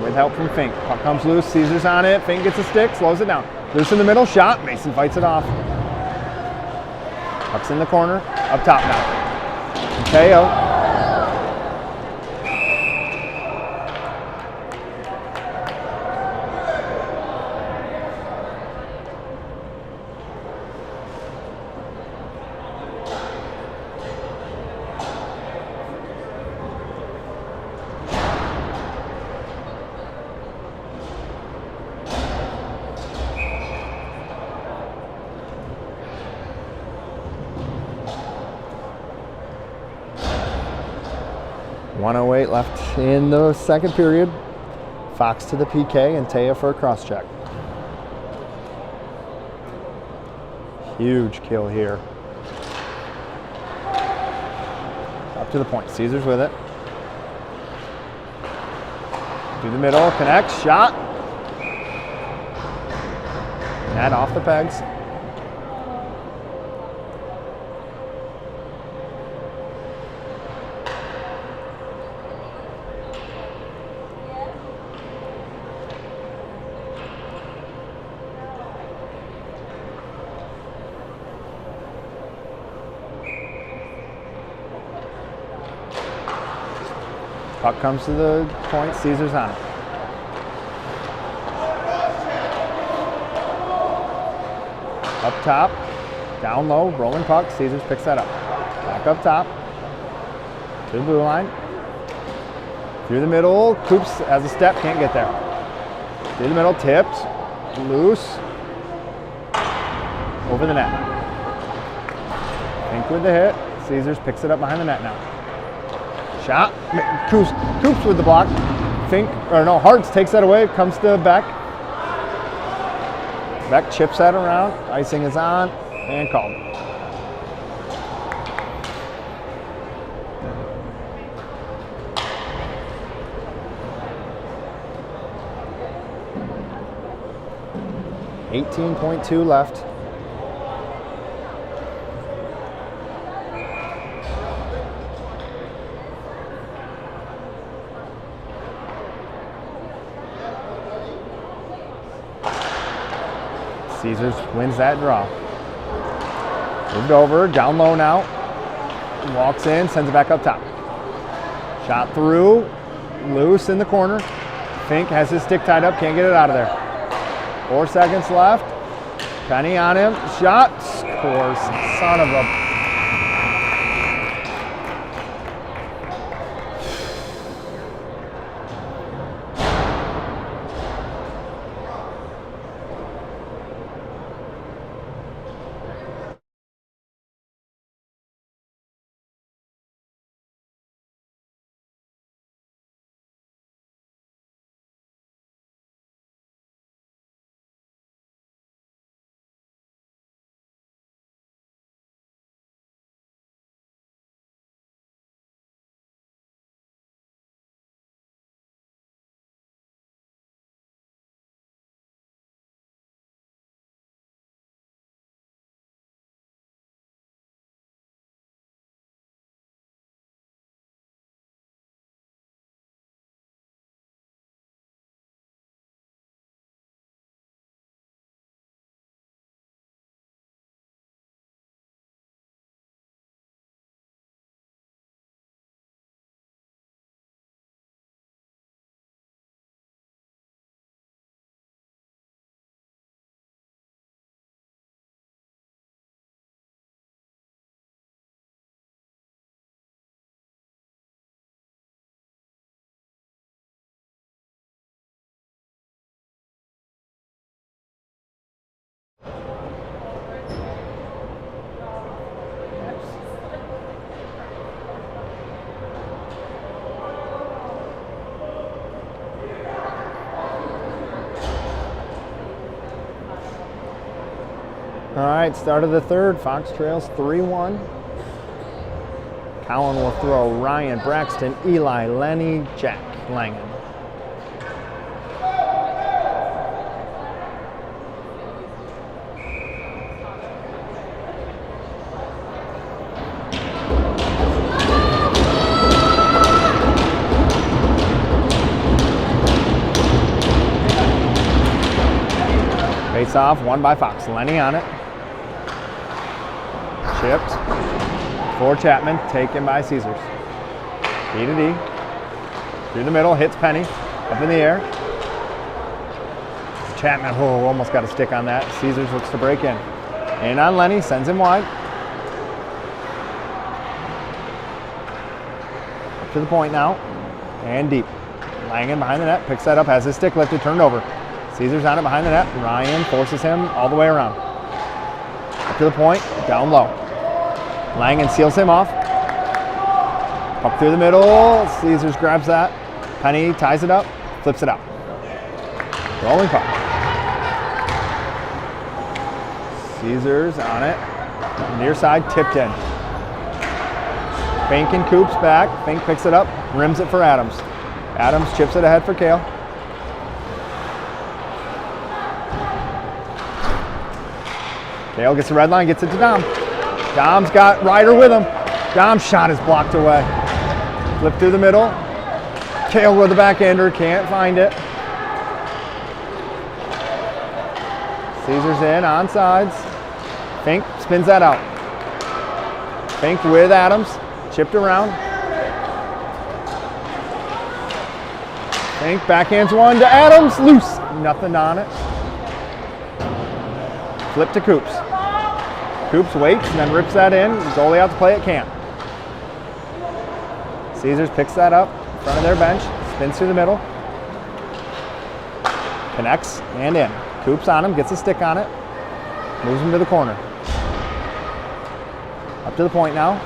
With help from Fink. Puck comes loose. Caesars on it. Fink gets a stick. Slows it down. Loose in the middle. Shot. Mason fights it off. Puck's in the corner. Up top now. Antea. .108 left in the second period. Fox to the PK and Taya for a cross check. Huge kill here. Up to the point. Caesars with it. Through the middle. Connects. Shot. Net off the pegs. Puck comes to the point, Caesars on it. Up top, down low, rolling puck, Caesars picks that up. Back up top, to the blue line. Through the middle, Coops has a step, can't get there. Through the middle, tipped, loose, over the net. Fink with the hit, Caesars picks it up behind the net now. Shot, Coops with the block. Hartz takes that away, comes to Beck. Beck chips that around, icing is on, and called. .2 left. Caesars wins that draw. Moved over, down low now. Walks in, sends it back up top. Shot through, loose in the corner. Fink has his stick tied up, can't get it out of there. 4 seconds left. Penny on him, shot, scores. Son of a... All right, start of the third. Fox trails 3-1. Cowan will throw Ryan, Braxton, Eli, Lenny, Jack, Langen. Face off, won by Fox. Lenny on it. Chipped for Chapman, taken by Caesars. D to D. Through the middle, hits Penny. Up in the air. Chapman, almost got a stick on that. Caesars looks to break in. In on Lenny, sends him wide. Up to the point now. And deep. Langen behind the net, picks that up, has his stick lifted, turned over. Caesars on it behind the net. Ryan forces him all the way around. Up to the point, down low. Langen seals him off. Up through the middle. Caesars grabs that. Penny ties it up, flips it out. Rolling puck. Caesars on it. Near side, tipped in. Fink and Coops back. Fink picks it up, rims it for Adams. Adams chips it ahead for Kale. Kale gets the red line, gets it to Dom. Dom's got Ryder with him. Dom's shot is blocked away. Flip through the middle. Kale with the backhander, can't find it. Caesars in, onsides. Fink spins that out. Fink with Adams, chipped around. Fink backhands one to Adams. Loose. Nothing on it. Flip to Coops. Coops waits and then rips that in. Goalie out to play it, can't. Caesars picks that up in front of their bench. Spins through the middle. Connects and in. Coops on him, gets a stick on it. Moves him to the corner. Up to the point now.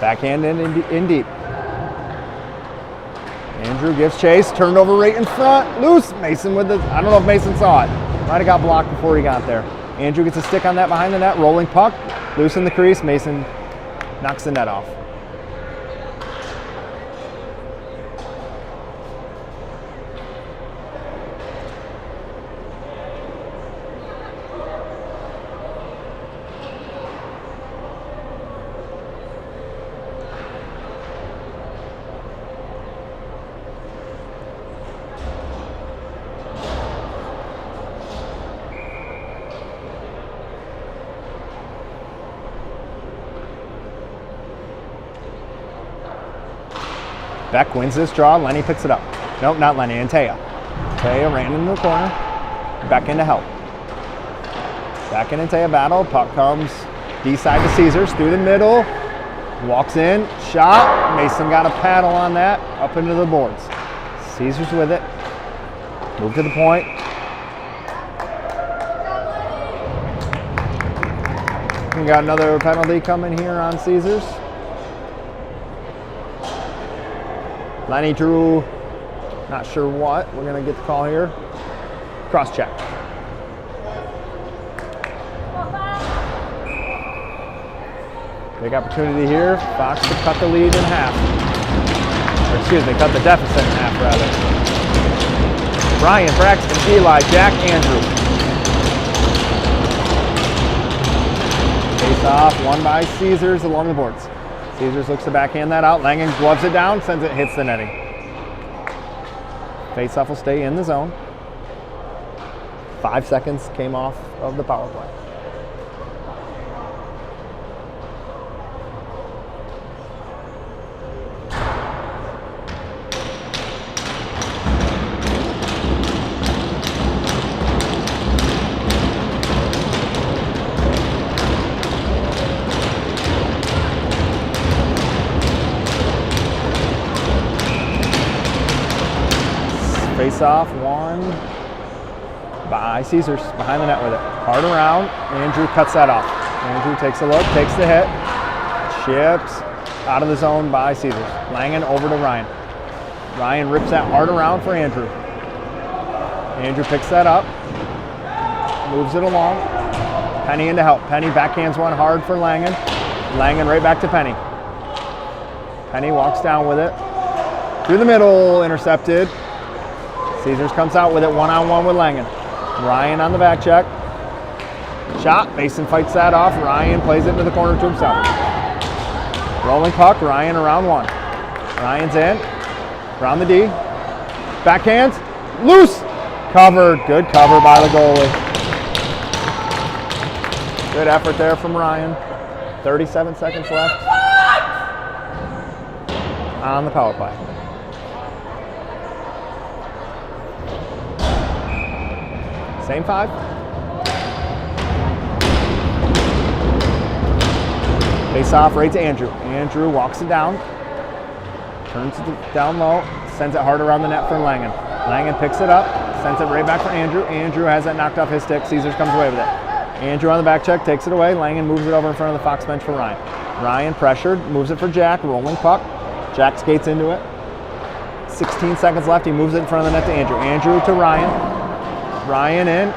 Backhand in deep. Andrew gives chase, turned over right in front. Loose. Mason with the, I don't know if Mason saw it. Might have got blocked before he got there. Andrew gets a stick on that behind the net. Rolling puck. Loose in the crease. Mason knocks the net off. Beck wins this draw. Lenny picks it up. Nope, not Lenny. Antea. Antea ran into the corner. Beck in to help. Beck and Antea battle. Puck comes D-side to Caesars. Through the middle. Walks in. Shot. Mason got a paddle on that. Up into the boards. Caesars with it. Move to the point. We got another penalty coming here on Caesars. Lenny drew, not sure what. We're going to get the call here. Cross check. Big opportunity here. Fox to cut the lead in half. Or excuse me, cut the deficit in half rather. Ryan, Braxton, Eli, Jack, Andrew. Face off, won by Caesars along the boards. Caesars looks to backhand that out. Langen gloves it down, sends it, hits the netting. Faceoff will stay in the zone. 5 seconds came off of the power play. Face off, won by Caesars, behind the net with it. Hard around, Andrew cuts that off. Andrew takes a look, takes the hit, chips out of the zone by Caesars. Langen over to Ryan. Ryan rips that hard around for Andrew. Andrew picks that up, moves it along. Penny in to help. Penny backhands one hard for Langen. Langen right back to Penny. Penny walks down with it. Through the middle, intercepted. Caesars comes out with it one-on-one with Langen. Ryan on the back check. Shot, Mason fights that off. Ryan plays it into the corner to himself. Rolling puck, Ryan around one. Ryan's in, around the D. Backhands, loose, covered. Good cover by the goalie. Good effort there from Ryan. 37 seconds left on the power play. Same five. Face off right to Andrew. Andrew walks it down. Turns it down low. Sends it hard around the net for Langen. Langen picks it up. Sends it right back for Andrew. Andrew has that knocked off his stick. Caesars comes away with it. Andrew on the back check, takes it away. Langen moves it over in front of the Fox bench for Ryan. Ryan pressured, moves it for Jack. Rolling puck. Jack skates into it. 16 seconds left. He moves it in front of the net to Andrew. Andrew to Ryan. Ryan in.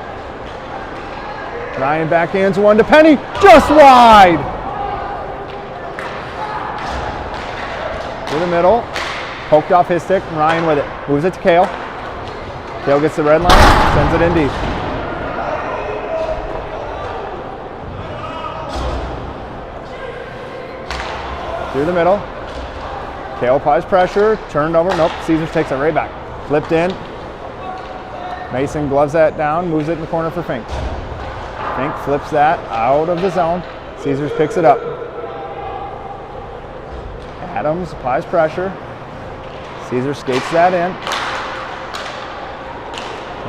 Ryan backhands one to Penny. Just wide. To the middle. Poked off his stick. Ryan with it. Moves it to Kale. Kale gets the red line. Sends it in deep. Through the middle. Kale applies pressure. Turned over. Nope. Caesars takes it right back. Flipped in. Mason gloves that down, moves it in the corner for Fink. Fink flips that out of the zone. Caesars picks it up. Adams applies pressure. Caesars skates that in.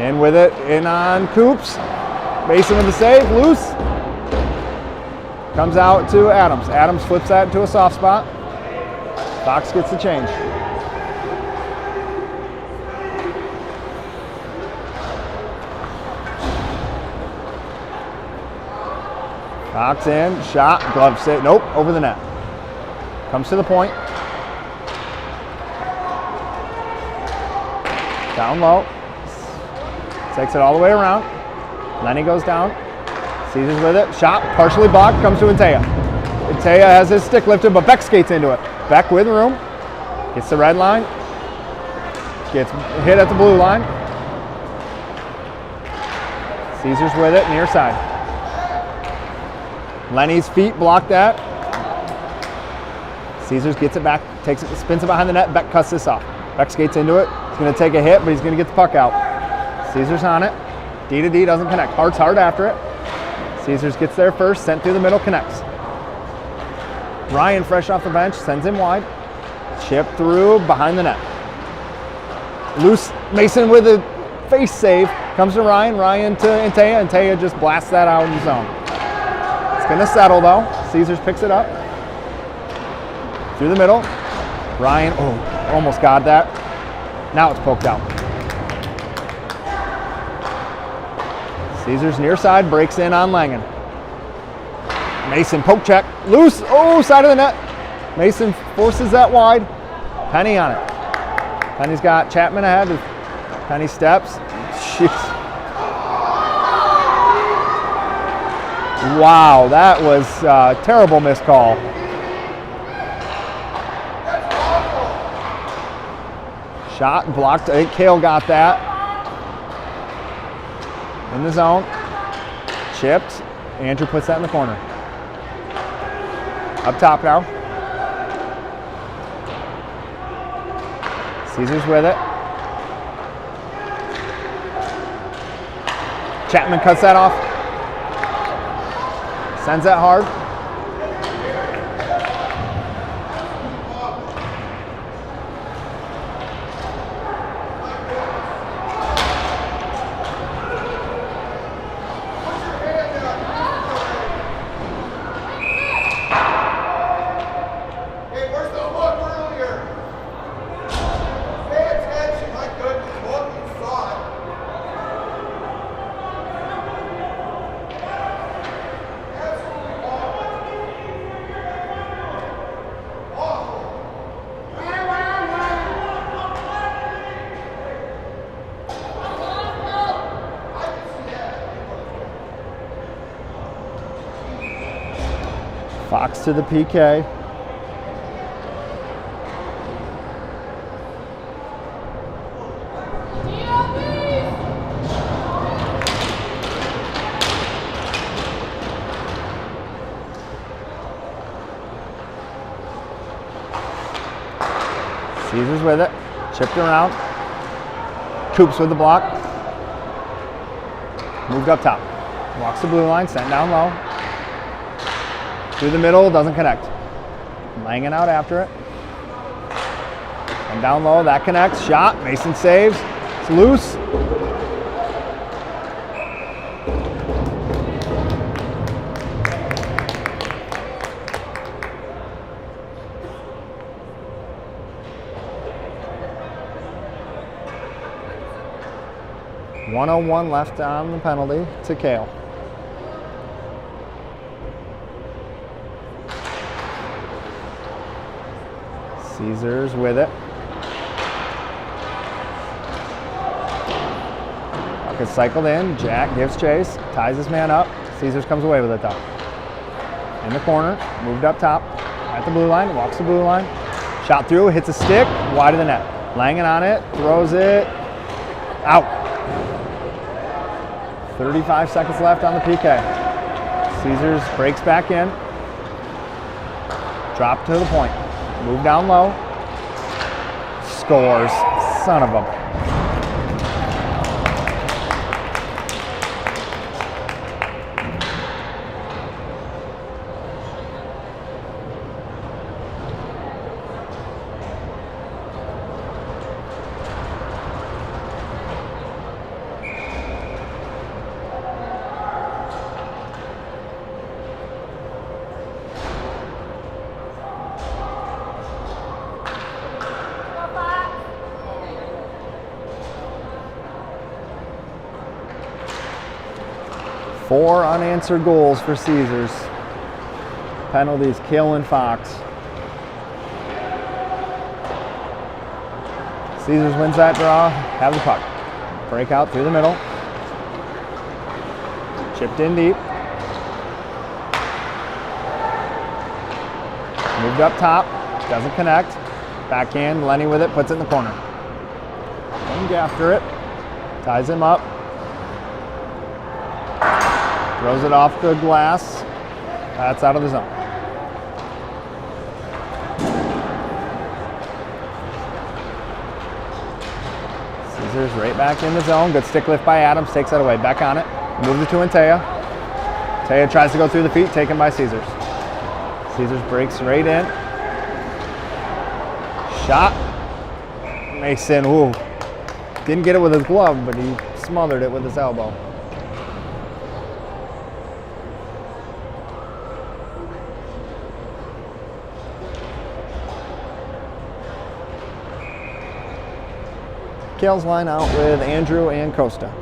In with it, in on Coops. Mason with the save, loose. Comes out to Adams. Adams flips that into a soft spot. Fox gets the change. Fox in, shot, glove save, nope, over the net. Comes to the point. Down low. Takes it all the way around. Lenny goes down. Caesars with it. Shot, partially blocked, comes to Antea. Antea has his stick lifted, but Beck skates into it. Beck with room. Gets the red line. Gets hit at the blue line. Caesars with it, near side. Lenny's feet block that. Caesars gets it back, takes it, spins it behind the net. Beck cuts this off. Beck skates into it. He's going to take a hit, but he's going to get the puck out. Caesars on it. D to D doesn't connect. Hart's hard after it. Caesars gets there first, sent through the middle, connects. Ryan, fresh off the bench, sends him wide. Chip through, behind the net. Loose, Mason with a face save. Comes to Ryan, Ryan to Antea. Antea just blasts that out in the zone. It's going to settle though. Caesars picks it up. Through the middle. Ryan, oh, almost got that. Now it's poked out. Caesars near side, breaks in on Langen. Mason, poke check, loose, oh, side of the net. Mason forces that wide. Penny on it. Penny's got Chapman ahead. Penny steps. Jeez. Wow, that was a terrible missed call. Shot blocked. I think Kale got that. In the zone. Chipped. Andrew puts that in the corner. Up top now. Caesars with it. Chapman cuts that off. Sends that hard. Fox to the PK. Caesars with it. Chipped around. Coops with the block. Moved up top. Walks the blue line, sent down low. Through the middle, doesn't connect. Langen out after it. And down low, that connects. Shot, Mason saves. It's loose. .101 left on the penalty to Kale. Caesars with it. Puck is cycled in. Jack gives chase. Ties his man up. Caesars comes away with it though. In the corner. Moved up top. At the blue line. Walks the blue line. Shot through. Hits a stick. Wide of the net. Langen on it. Throws it. Out. 35 seconds left on the PK. Caesars breaks back in. Drop to the point. Move down low. Scores. Son of a. 4 unanswered goals for Caesars. Penalties, Kale and Fox. Caesars wins that draw, have the puck. Break out through the middle. Chipped in deep. Moved up top, doesn't connect. Backhand, Lenny with it, puts it in the corner. Comes after it, ties him up. Throws it off the glass. That's out of the zone. Caesars right back in the zone. Good stick lift by Adams, takes that away. Back on it. Moves it to Antaya. Antaya tries to go through the feet, taken by Caesars. Caesars breaks right in. Shot. Mason, ooh. Didn't get it with his glove, but he smothered it with his elbow. Kale's line out with Andrew and Costa.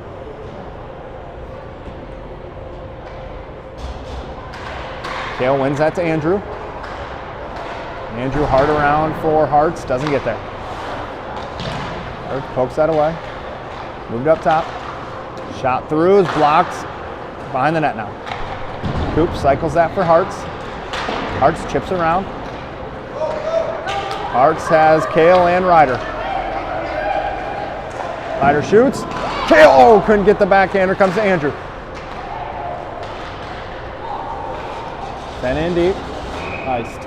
Kale wins that to Andrew. Andrew hard around for Hartz, doesn't get there. Hartz pokes that away. Moved up top. Shot through, is blocked. Behind the net now. Coop cycles that for Hartz. Hartz chips around. Hartz has Kale and Ryder. Ryder shoots. Kale, oh, couldn't get the backhander, comes to Andrew. Then in deep, iced.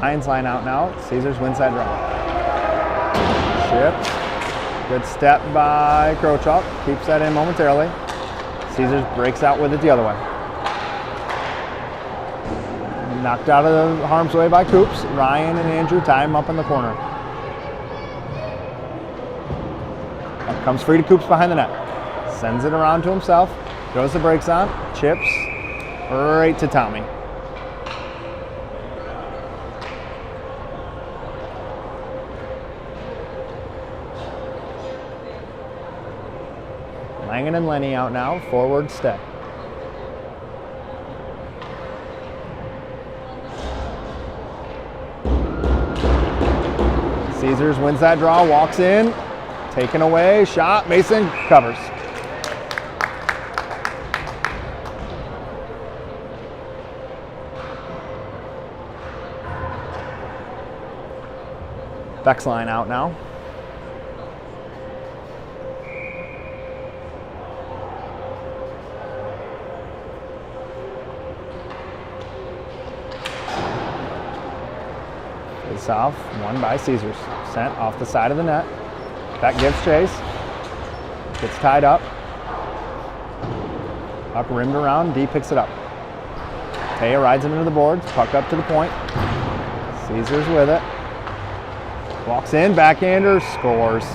Lions line out now. Caesars wins that draw. Chip. Good step by Crochalk. Keeps that in momentarily. Caesars breaks out with it the other way. Knocked out of the harm's way by Coops. Ryan and Andrew tie him up in the corner. Up comes free to Coops behind the net. Sends it around to himself. Throws the brakes on. Chips right to Tommy. Langen and Lenny out now, forward step. Caesars wins that draw, walks in, taken away, shot, Mason covers. Beck's line out now. Off, won by Caesars. Sent off the side of the net. Beck gives chase. Gets tied up. Puck rimmed around. D picks it up. Taya rides him into the boards. Puck up to the point. Caesars with it. Walks in. Backhander. Scores.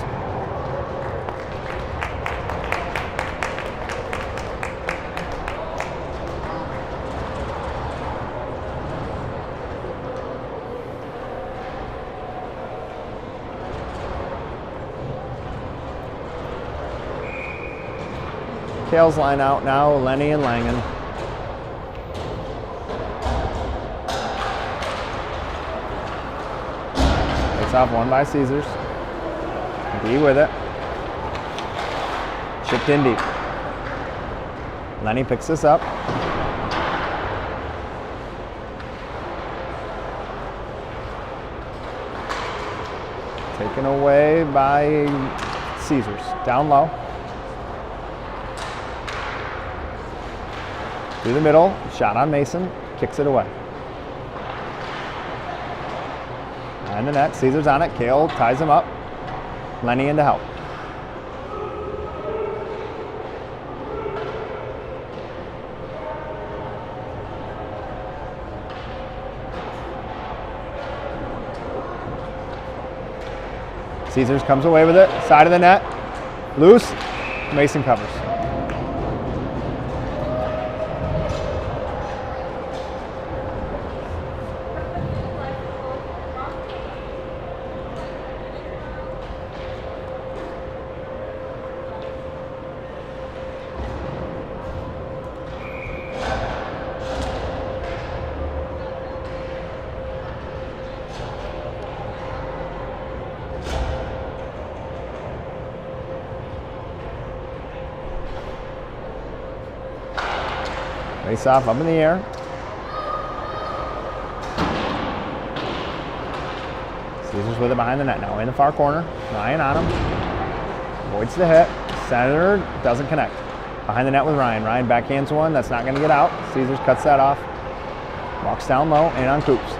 Kale's line out now, Lenny and Langen. Takes off, won by Caesars. D with it. Chipped in deep. Lenny picks this up. Taken away by Caesars. Down low. Through the middle, shot on Mason, kicks it away. Behind the net, Caesar's on it, Kale ties him up. Lenny in to help. Caesars comes away with it, side of the net, loose, Mason covers. Face off up in the air. Caesars with it behind the net now. In the far corner. Ryan on him. Avoids the hit. Center doesn't connect. Behind the net with Ryan. Ryan backhands one. That's not going to get out. Caesars cuts that off. Walks down low and on Coops.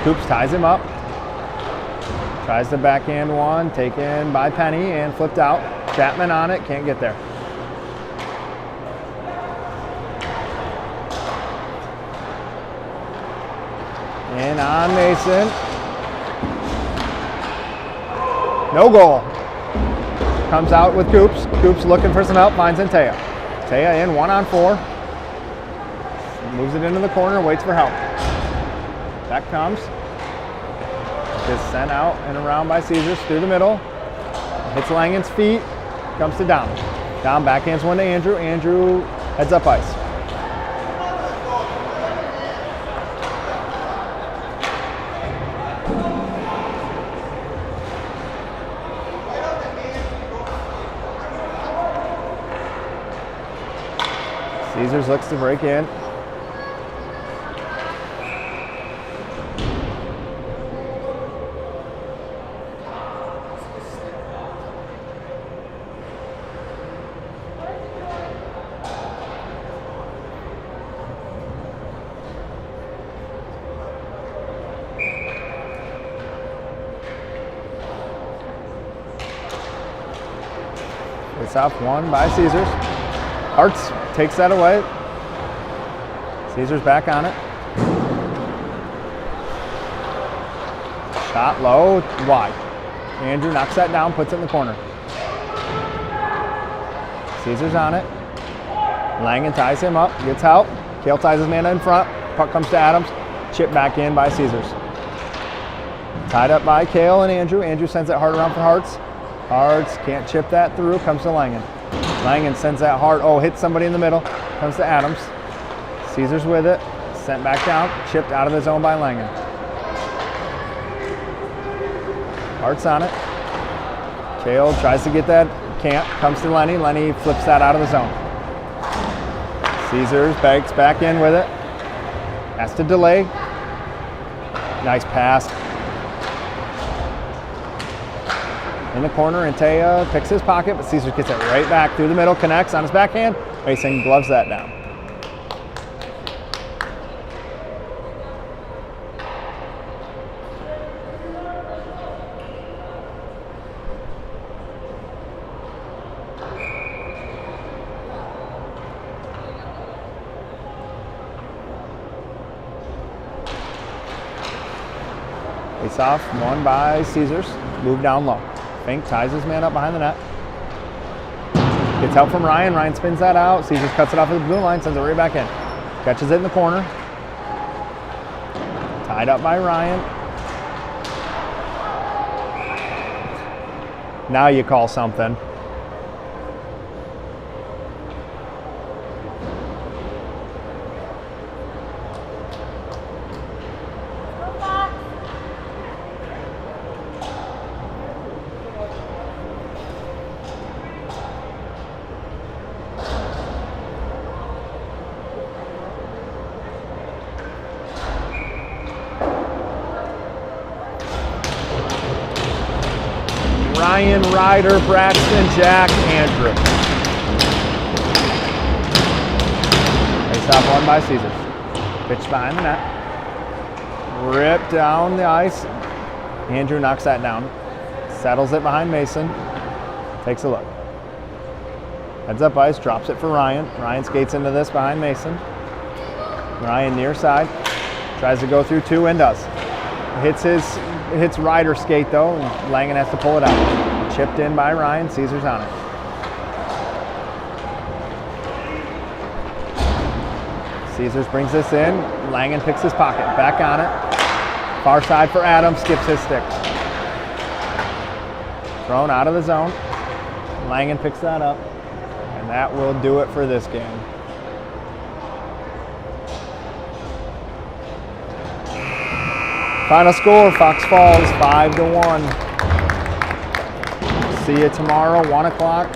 Coops ties him up. Tries to backhand one. Taken by Penny and flipped out. Chapman on it, can't get there. And on Mason. No goal. Comes out with Coops. Coops looking for some help, finds Taya. Taya in 1-on-4. Moves it into the corner, waits for help. Back comes. Is sent out and around by Caesars through the middle. Hits Langen's feet. Comes to Dom. Dom backhands one to Andrew. Andrew heads up ice. Caesars looks to break in. Face off one by Caesars. Hartz takes that away. Caesars back on it. Shot low, wide. Andrew knocks that down, puts it in the corner. Caesars on it. Langen ties him up, gets help. Kale ties his man in front. Puck comes to Adams. Chip back in by Caesars. Tied up by Kale and Andrew. Andrew sends it hard around for Hartz. Hartz can't chip that through, comes to Langen. Langen sends that hard, hits somebody in the middle. Comes to Adams. Caesars with it, sent back down, chipped out of the zone by Langen. Hart's on it. Kale tries to get that, can't, comes to Lenny. Lenny flips that out of the zone. Caesars banks back in with it. Has to delay. Nice pass. In the corner, and Taya picks his pocket, but Caesars gets it right back through the middle, connects on his backhand. Mason gloves that down. Face off, won by Caesars. Move down low. Fink ties his man up behind the net. Gets help from Ryan. Ryan spins that out. Caesars cuts it off at the blue line, sends it right back in. Catches it in the corner. Tied up by Ryan. Now you call something. Ryan, Ryder, Braxton, Jack, Andrew. Face-off won by Caesars. Pitch behind the net. Ripped down the ice. Andrew knocks that down. Settles it behind Mason. Takes a look. Heads up ice, drops it for Ryan. Ryan skates into this behind Mason. Ryan near side. Tries to go through two and does. Hits rider skate though, and Langen has to pull it out. Chipped in by Ryan, Caesars on it. Caesars brings this in, Langen picks his pocket, back on it. Far side for Adams, skips his stick. Thrown out of the zone. Langen picks that up, and that will do it for this game. Final score, Fox Falls 5-1. See you tomorrow, 1 o'clock.